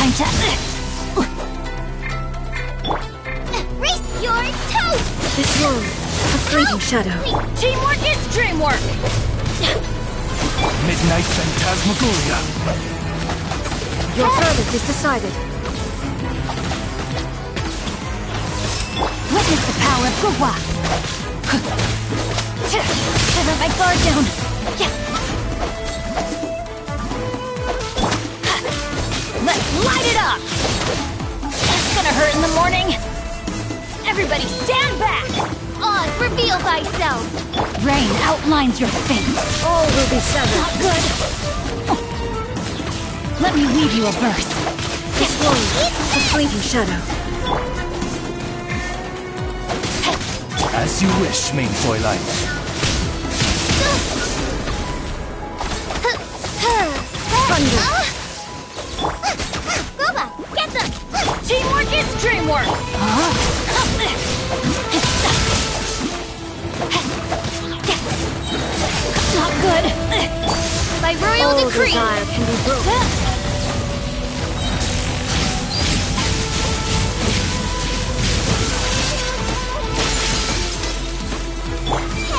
time to... Reese, you're toast! This one, a fleeting shadow. Teamwork is dreamwork! Midnight Phantasmagoria. Your verdict is decided. Witness the power of Gugwa! I let my guard down! Let's light it up! That's gonna hurt in the morning! Everybody stand back! Oz, reveal thyself! Rain outlines your fate! All will be severed. Not good! Let me weave you a verse. This one, a fleeting shadow. As you wish, main Fräulein. Thunder. Guba, get them! Teamwork is dreamwork! Not good! By royal All decree! desire can be broken.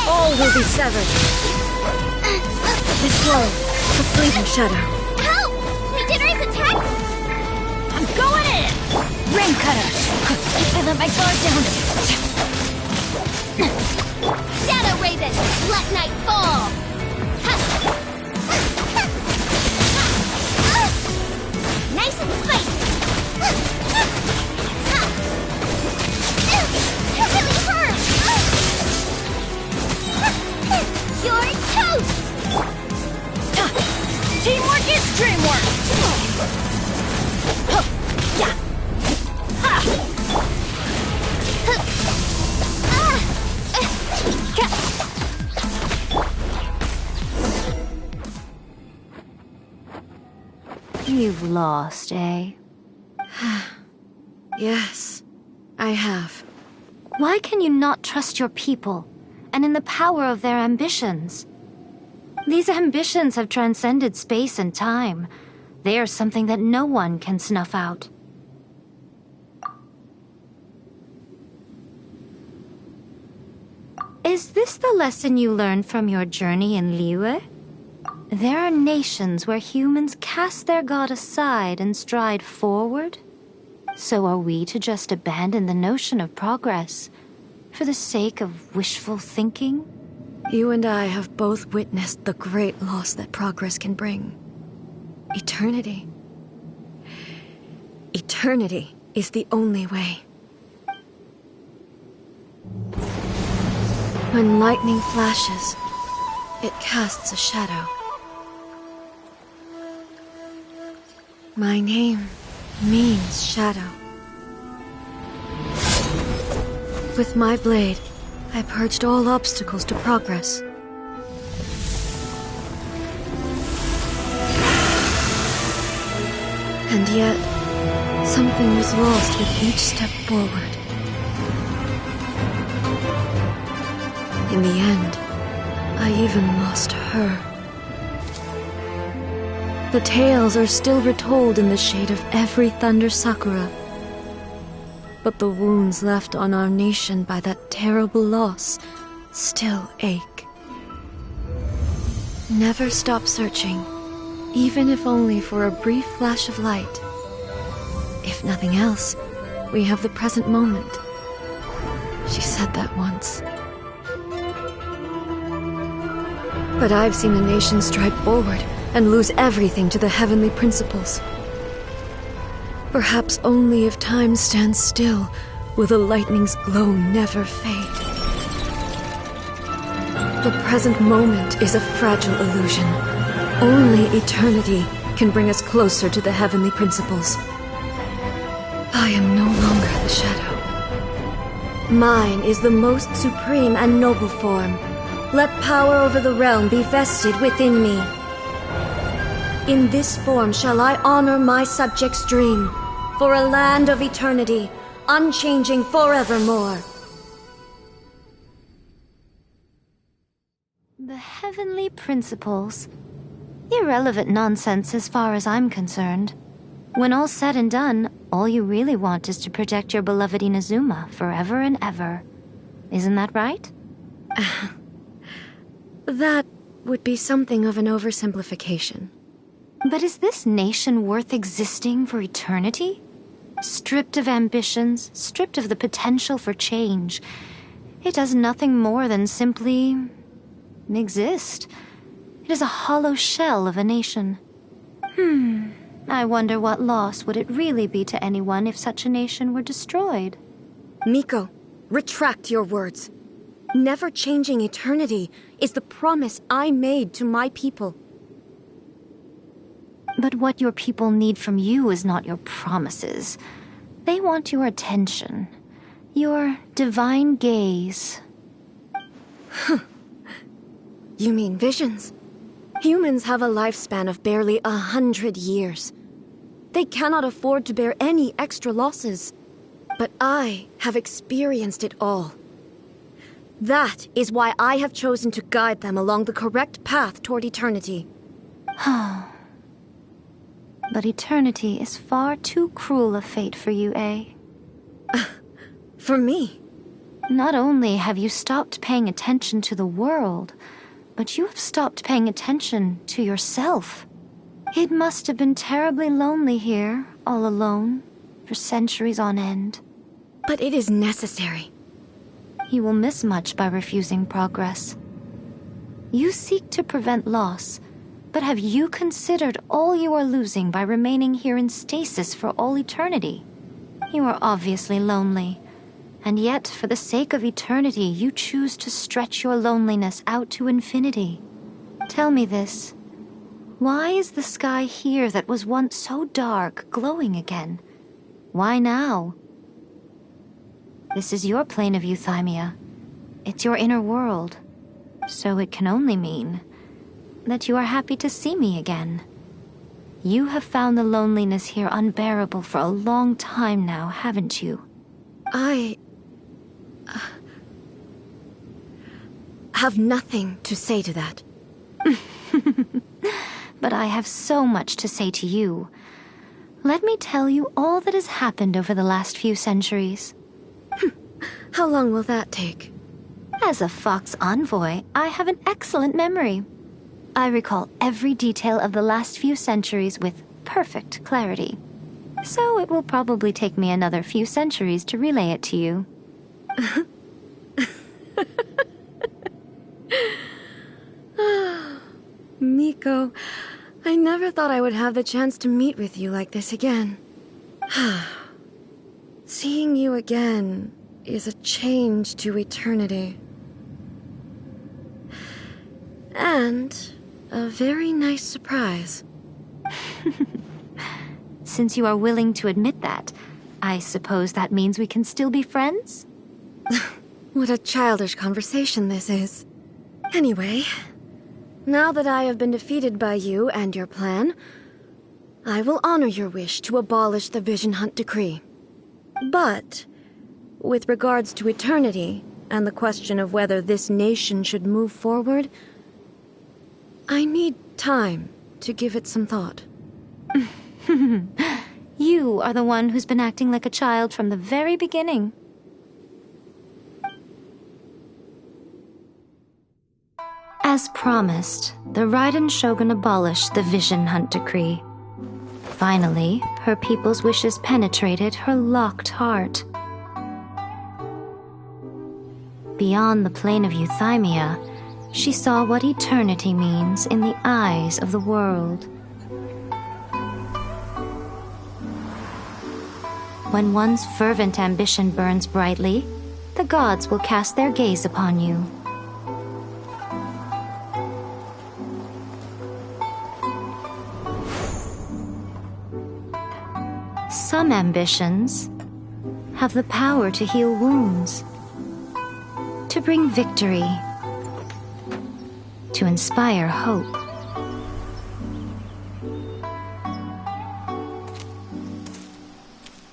All will be severed. This one, a fleeting shadow. Help! Regenerate attack! I'm going in! Rain cutter! I let my guard down! Shadow Raven! Let night fall! Nice and spicy! It really hurts! You're toast! Teamwork is dreamwork! You've lost, eh? Yes, I have. Why can you not trust your people, and in the power of their ambitions? These ambitions have transcended space and time. They are something that no one can snuff out. Is this the lesson you learned from your journey in Liyue? There are nations where humans cast their god aside and stride forward. So are we to just abandon the notion of progress for the sake of wishful thinking? You and I have both witnessed the great loss that progress can bring. Eternity. Eternity is the only way. When lightning flashes, it casts a shadow. My name means shadow. With my blade, I purged all obstacles to progress. And yet, something was lost with each step forward. In the end, I even lost her. The tales are still retold in the shade of every thunder sakura. But the wounds left on our nation by that terrible loss still ache. Never stop searching, even if only for a brief flash of light. If nothing else, we have the present moment. She said that once. But I've seen a nation stride forward and lose everything to the heavenly principles. Perhaps only if time stands still will the lightning's glow never fade. The present moment is a fragile illusion. Only eternity can bring us closer to the heavenly principles. I am no longer the shadow. Mine is the most supreme and noble form. Let power over the realm be vested within me. In this form shall I honor my subjects' dream, for a land of eternity, unchanging forevermore. The heavenly principles. Irrelevant nonsense as far as I'm concerned. When all's said and done, all you really want is to protect your beloved Inazuma forever and ever. Isn't that right? That would be something of an oversimplification. But is this nation worth existing for eternity? Stripped of ambitions, stripped of the potential for change, it does nothing more than simply exist. It is a hollow shell of a nation. I wonder what loss would it really be to anyone if such a nation were destroyed. Miko, retract your words. Never changing eternity is the promise I made to my people. But what your people need from you is not your promises. They want your attention. Your divine gaze. You mean visions? Humans have a lifespan of barely 100 years. They cannot afford to bear any extra losses. But I have experienced it all. That is why I have chosen to guide them along the correct path toward eternity. But eternity is far too cruel a fate for you, eh? For me? Not only have you stopped paying attention to the world, but you have stopped paying attention to yourself. It must have been terribly lonely here, all alone, for centuries on end. But it is necessary. You will miss much by refusing progress. You seek to prevent loss, but have you considered all you are losing by remaining here in stasis for all eternity? You are obviously lonely, and yet for the sake of eternity you choose to stretch your loneliness out to infinity. Tell me this. Why is the sky here that was once so dark glowing again? Why now? This is your plane of euthymia. It's your inner world. So it can only mean that you are happy to see me again. You have found the loneliness here unbearable for a long time now, haven't you? I have nothing to say to that. But I have so much to say to you. Let me tell you all that has happened over the last few centuries. How long will that take? As a Fox envoy, I have an excellent memory. I recall every detail of the last few centuries with perfect clarity. So it will probably take me another few centuries to relay it to you. Miko, I never thought I would have the chance to meet with you like this again. Seeing you again is a change to eternity. And a very nice surprise. Since you are willing to admit that, I suppose that means we can still be friends? What a childish conversation this is. Anyway, now that I have been defeated by you and your plan, I will honor your wish to abolish the Vision Hunt Decree. But, with regards to eternity and the question of whether this nation should move forward, I need time to give it some thought. You are the one who's been acting like a child from the very beginning. As promised, the Raiden Shogun abolished the Vision Hunt Decree. Finally, her people's wishes penetrated her locked heart. Beyond the plane of euthymia, she saw what eternity means in the eyes of the world. When one's fervent ambition burns brightly, the gods will cast their gaze upon you. Some ambitions have the power to heal wounds, to bring victory, to inspire hope.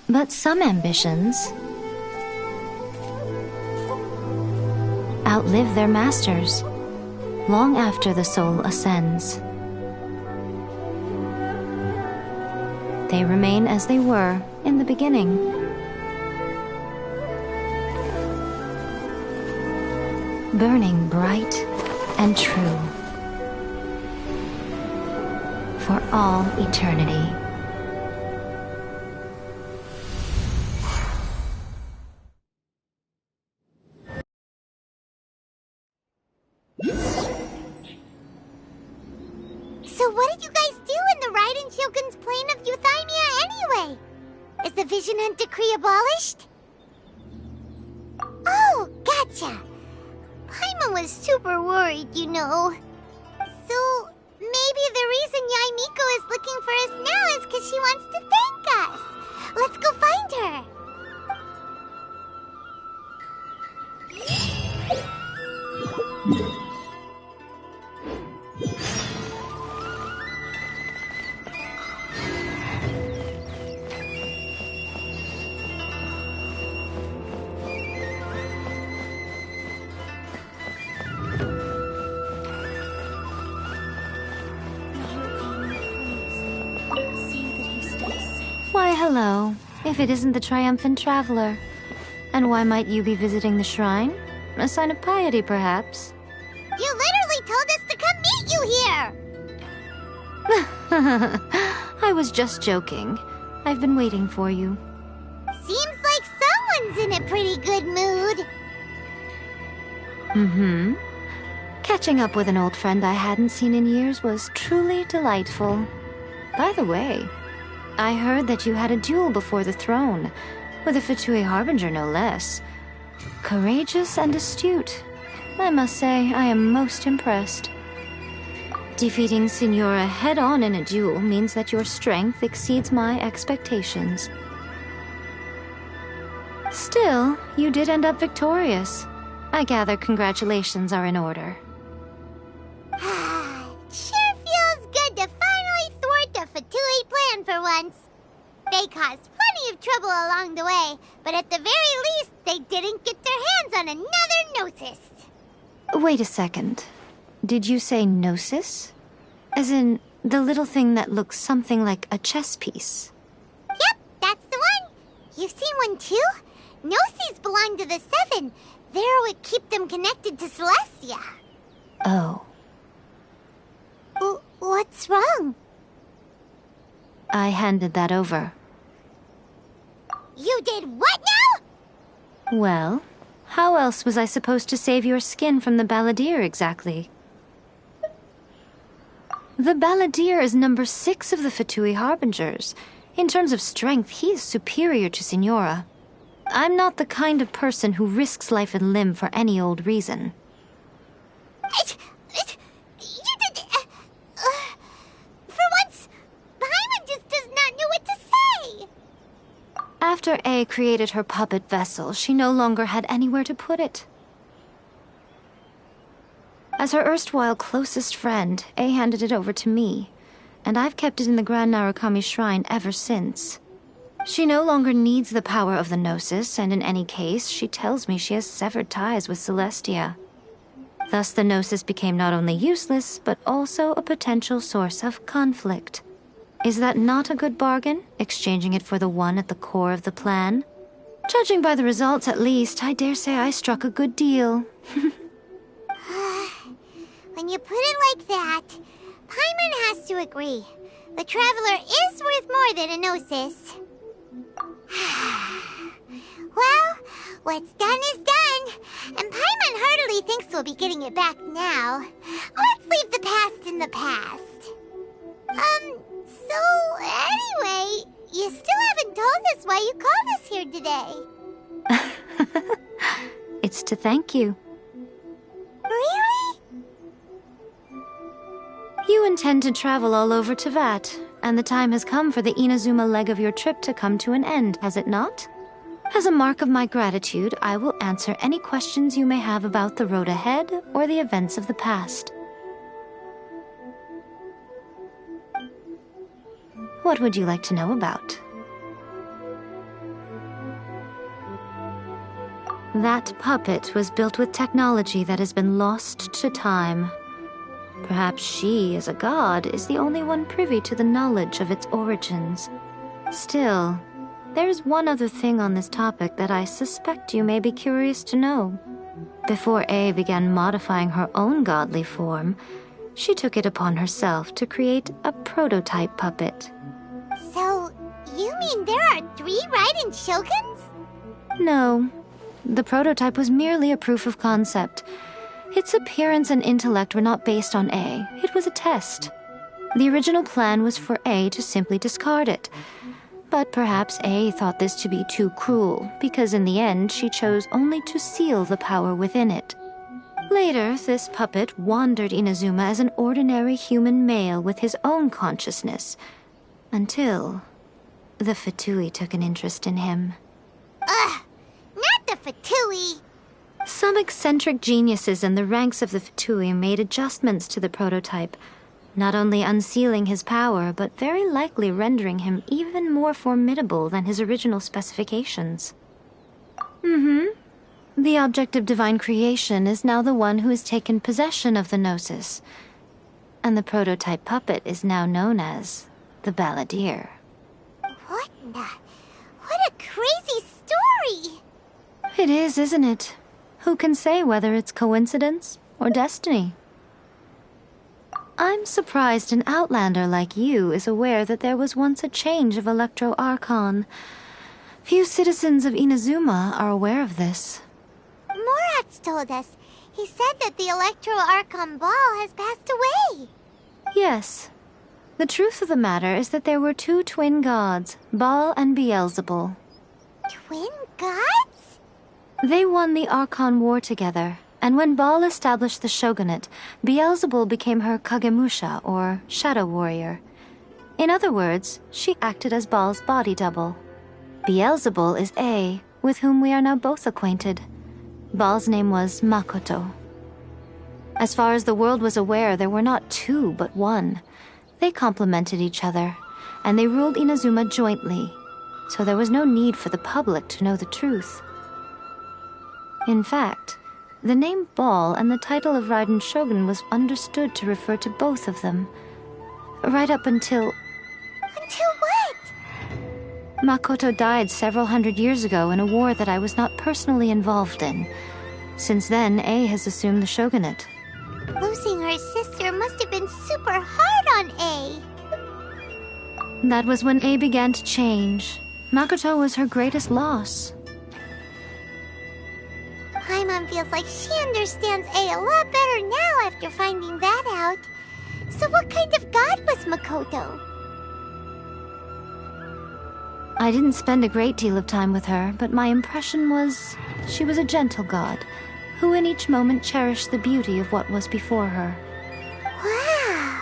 But some ambitions outlive their masters long after the soul ascends. They remain as they were in the beginning. Burning bright and true. For all eternity. So what did you guys do in the Raiden Shogun's plane of Euthymia anyway? Is the Vision Hunt decree abolished? Oh, gotcha. Paimon was super worried, you know. So maybe the reason Yaimiko is looking for us now is because she wants to thank us. Let's go find her. Why, hello, if it isn't the triumphant traveler. And why might you be visiting the shrine? A sign of piety, perhaps? You literally told us to come meet you here! I was just joking. I've been waiting for you. Seems like someone's in a pretty good mood. Mm-hmm. Catching up with an old friend I hadn't seen in years was truly delightful. By the way, I heard that you had a duel before the throne, with a Fatui Harbinger no less. Courageous and astute. I must say, I am most impressed. Defeating Signora head-on in a duel means that your strength exceeds my expectations. Still, you did end up victorious. I gather congratulations are in order. Sure feels good to finally thwart the Fatui plan for once. They caused plenty of trouble along the way, but at the very least, they didn't get their hands on another Gnosis. Wait a second. Did you say Gnosis? As in, the little thing that looks something like a chess piece? Yep, that's the one. You've seen one too? Gnosis belong to the Seven. They're what keep them connected to Celestia. Oh. What's wrong? I handed that over. You did what now? Well, how else was I supposed to save your skin from the Balladeer exactly? The Balladeer is number 6 of the Fatui Harbingers. In terms of strength, he is superior to Signora. I'm not the kind of person who risks life and limb for any old reason. You did... for once, Paimon just does not know what to say. After A created her puppet vessel, she no longer had anywhere to put it. As her erstwhile closest friend, A handed it over to me, and I've kept it in the Grand Narukami Shrine ever since. She no longer needs the power of the Gnosis, and in any case, she tells me she has severed ties with Celestia. Thus the Gnosis became not only useless, but also a potential source of conflict. Is that not a good bargain, exchanging it for the one at the core of the plan? Judging by the results, at least, I dare say I struck a good deal. When you put it like that, Paimon has to agree. The Traveler is worth more than a Gnosis. Well, what's done is done, and Paimon heartily thinks we'll be getting it back now. Let's leave the past in the past. So anyway, you still haven't told us why you called us here today. It's to thank you. Really? You intend to travel all over Teyvat, and the time has come for the Inazuma leg of your trip to come to an end, has it not? As a mark of my gratitude, I will answer any questions you may have about the road ahead or the events of the past. What would you like to know about? That puppet was built with technology that has been lost to time. Perhaps she, as a god, is the only one privy to the knowledge of its origins. Still, there's one other thing on this topic that I suspect you may be curious to know. Before A began modifying her own godly form, she took it upon herself to create a prototype puppet. So, you mean there are 3 Raiden Shoguns? No. The prototype was merely a proof of concept. Its appearance and intellect were not based on A. It was a test. The original plan was for A to simply discard it. But perhaps A thought this to be too cruel, because in the end she chose only to seal the power within it. Later, this puppet wandered Inazuma as an ordinary human male with his own consciousness, until the Fatui took an interest in him. Ugh! Not the Fatui! Some eccentric geniuses in the ranks of the Fatui made adjustments to the prototype, not only unsealing his power, but very likely rendering him even more formidable than his original specifications. The object of divine creation is now the one who has taken possession of the Gnosis, and the prototype puppet is now known as the Balladeer. What a crazy story! It is, isn't it? Who can say whether it's coincidence or destiny? I'm surprised an outlander like you is aware that there was once a change of Electro Archon. Few citizens of Inazuma are aware of this. Morat's told us. He said that the Electro Archon Ball has passed away. Yes. The truth of the matter is that there were 2 twin gods, Baal and Beelzebul. Twin gods? They won the Archon War together, and when Baal established the shogunate, Beelzebul became her Kagemusha, or shadow warrior. In other words, she acted as Baal's body double. Beelzebul is A, with whom we are now both acquainted. Baal's name was Makoto. As far as the world was aware, there were not 2, but 1. They complemented each other, and they ruled Inazuma jointly, so there was no need for the public to know the truth. In fact, the name Baal and the title of Raiden Shogun was understood to refer to both of them, right up until... Until what? Makoto died several hundred years ago in a war that I was not personally involved in. Since then, A has assumed the shogunate. Losing her sister must have been super hard on A. That was when A began to change. Makoto was her greatest loss. Paimon feels like she understands A lot better now after finding that out. So what kind of god was Makoto? I didn't spend a great deal of time with her, but my impression was she was a gentle god, who in each moment cherished the beauty of what was before her. Wow!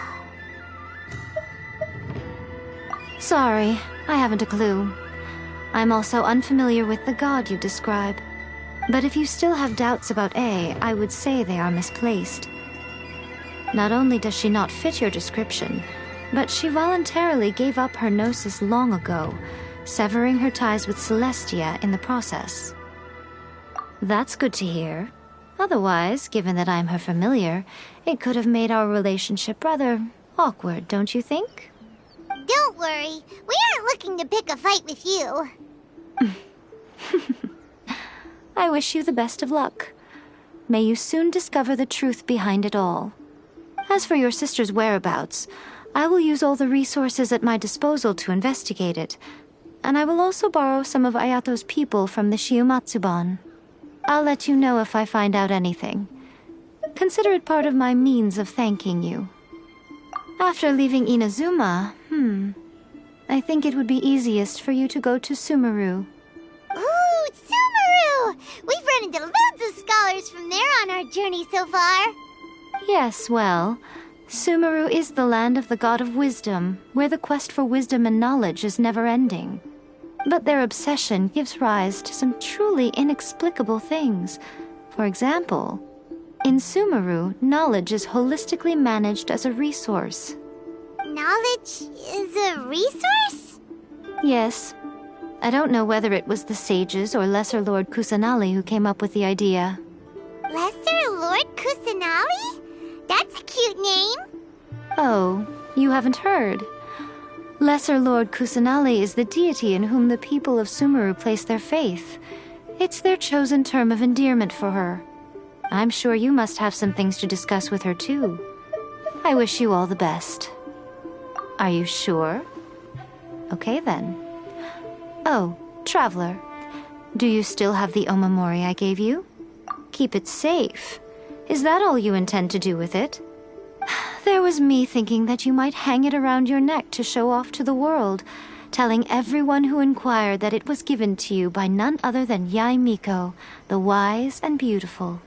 Sorry, I haven't a clue. I'm also unfamiliar with the god you describe. But if you still have doubts about A, I would say they are misplaced. Not only does she not fit your description, but she voluntarily gave up her gnosis long ago, severing her ties with Celestia in the process. That's good to hear. Otherwise, given that I'm her familiar, it could have made our relationship rather awkward, don't you think? Don't worry, we aren't looking to pick a fight with you. I wish you the best of luck. May you soon discover the truth behind it all. As for your sister's whereabouts, I will use all the resources at my disposal to investigate it, and I will also borrow some of Ayato's people from the Shiumatsuban. I'll let you know if I find out anything. Consider it part of my means of thanking you. After leaving Inazuma, I think it would be easiest for you to go to Sumeru. Ooh, Sumeru! We've run into loads of scholars from there on our journey so far. Yes, well, Sumeru is the land of the god of wisdom, where the quest for wisdom and knowledge is never-ending. But their obsession gives rise to some truly inexplicable things. For example, in Sumeru, knowledge is holistically managed as a resource. Knowledge is a resource? Yes. I don't know whether it was the sages or Lesser Lord Kusanali who came up with the idea. Lesser Lord Kusanali? That's a cute name. Oh, you haven't heard. Lesser Lord Kusanali is the deity in whom the people of Sumeru place their faith. It's their chosen term of endearment for her. I'm sure you must have some things to discuss with her too. I wish you all the best. Are you sure? Okay then. Oh, Traveler, do you still have the Omamori I gave you? Keep it safe. Is that all you intend to do with it? There was me thinking that you might hang it around your neck to show off to the world, telling everyone who inquired that it was given to you by none other than Yae Miko, the wise and beautiful.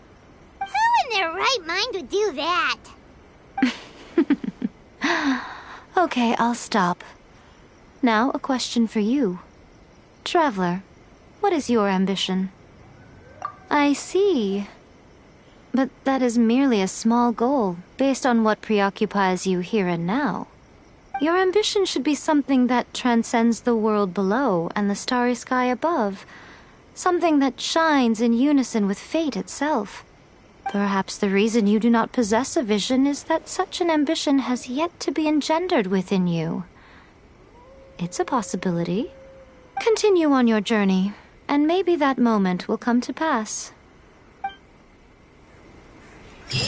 Who in their right mind would do that? Okay, I'll stop. Now, a question for you. Traveler, what is your ambition? I see. But that is merely a small goal, based on what preoccupies you here and now. Your ambition should be something that transcends the world below and the starry sky above. Something that shines in unison with fate itself. Perhaps the reason you do not possess a vision is that such an ambition has yet to be engendered within you. It's a possibility. Continue on your journey, and maybe that moment will come to pass. By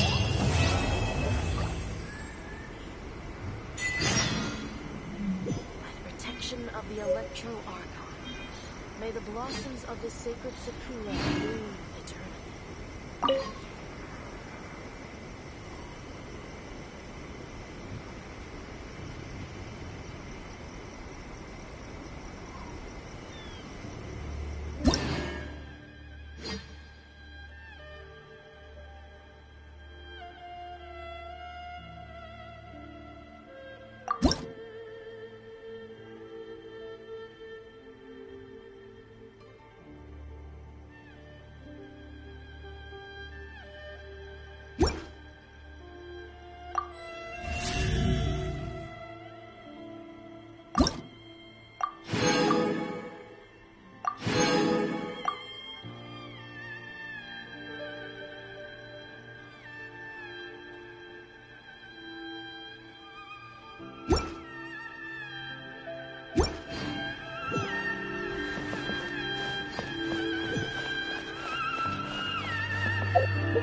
the protection of the Electro Archon, may the blossoms of the sacred Sakura bloom eternally.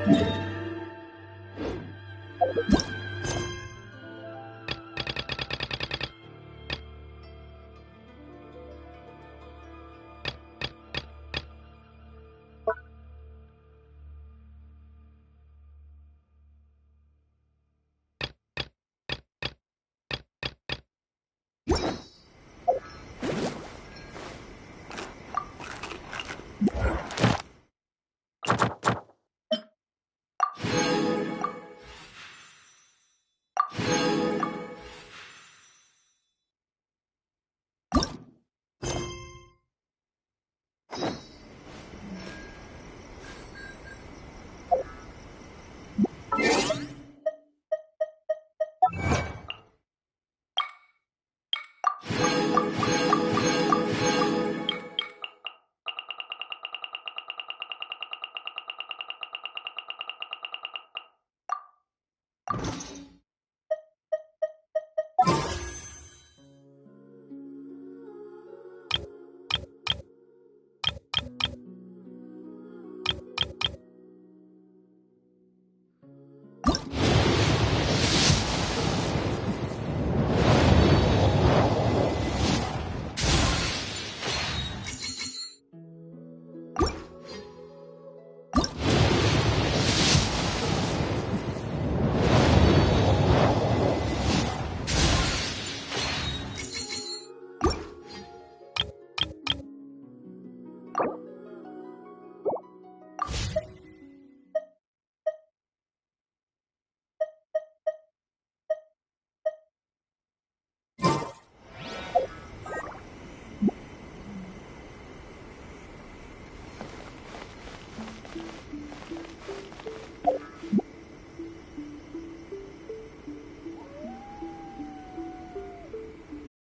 You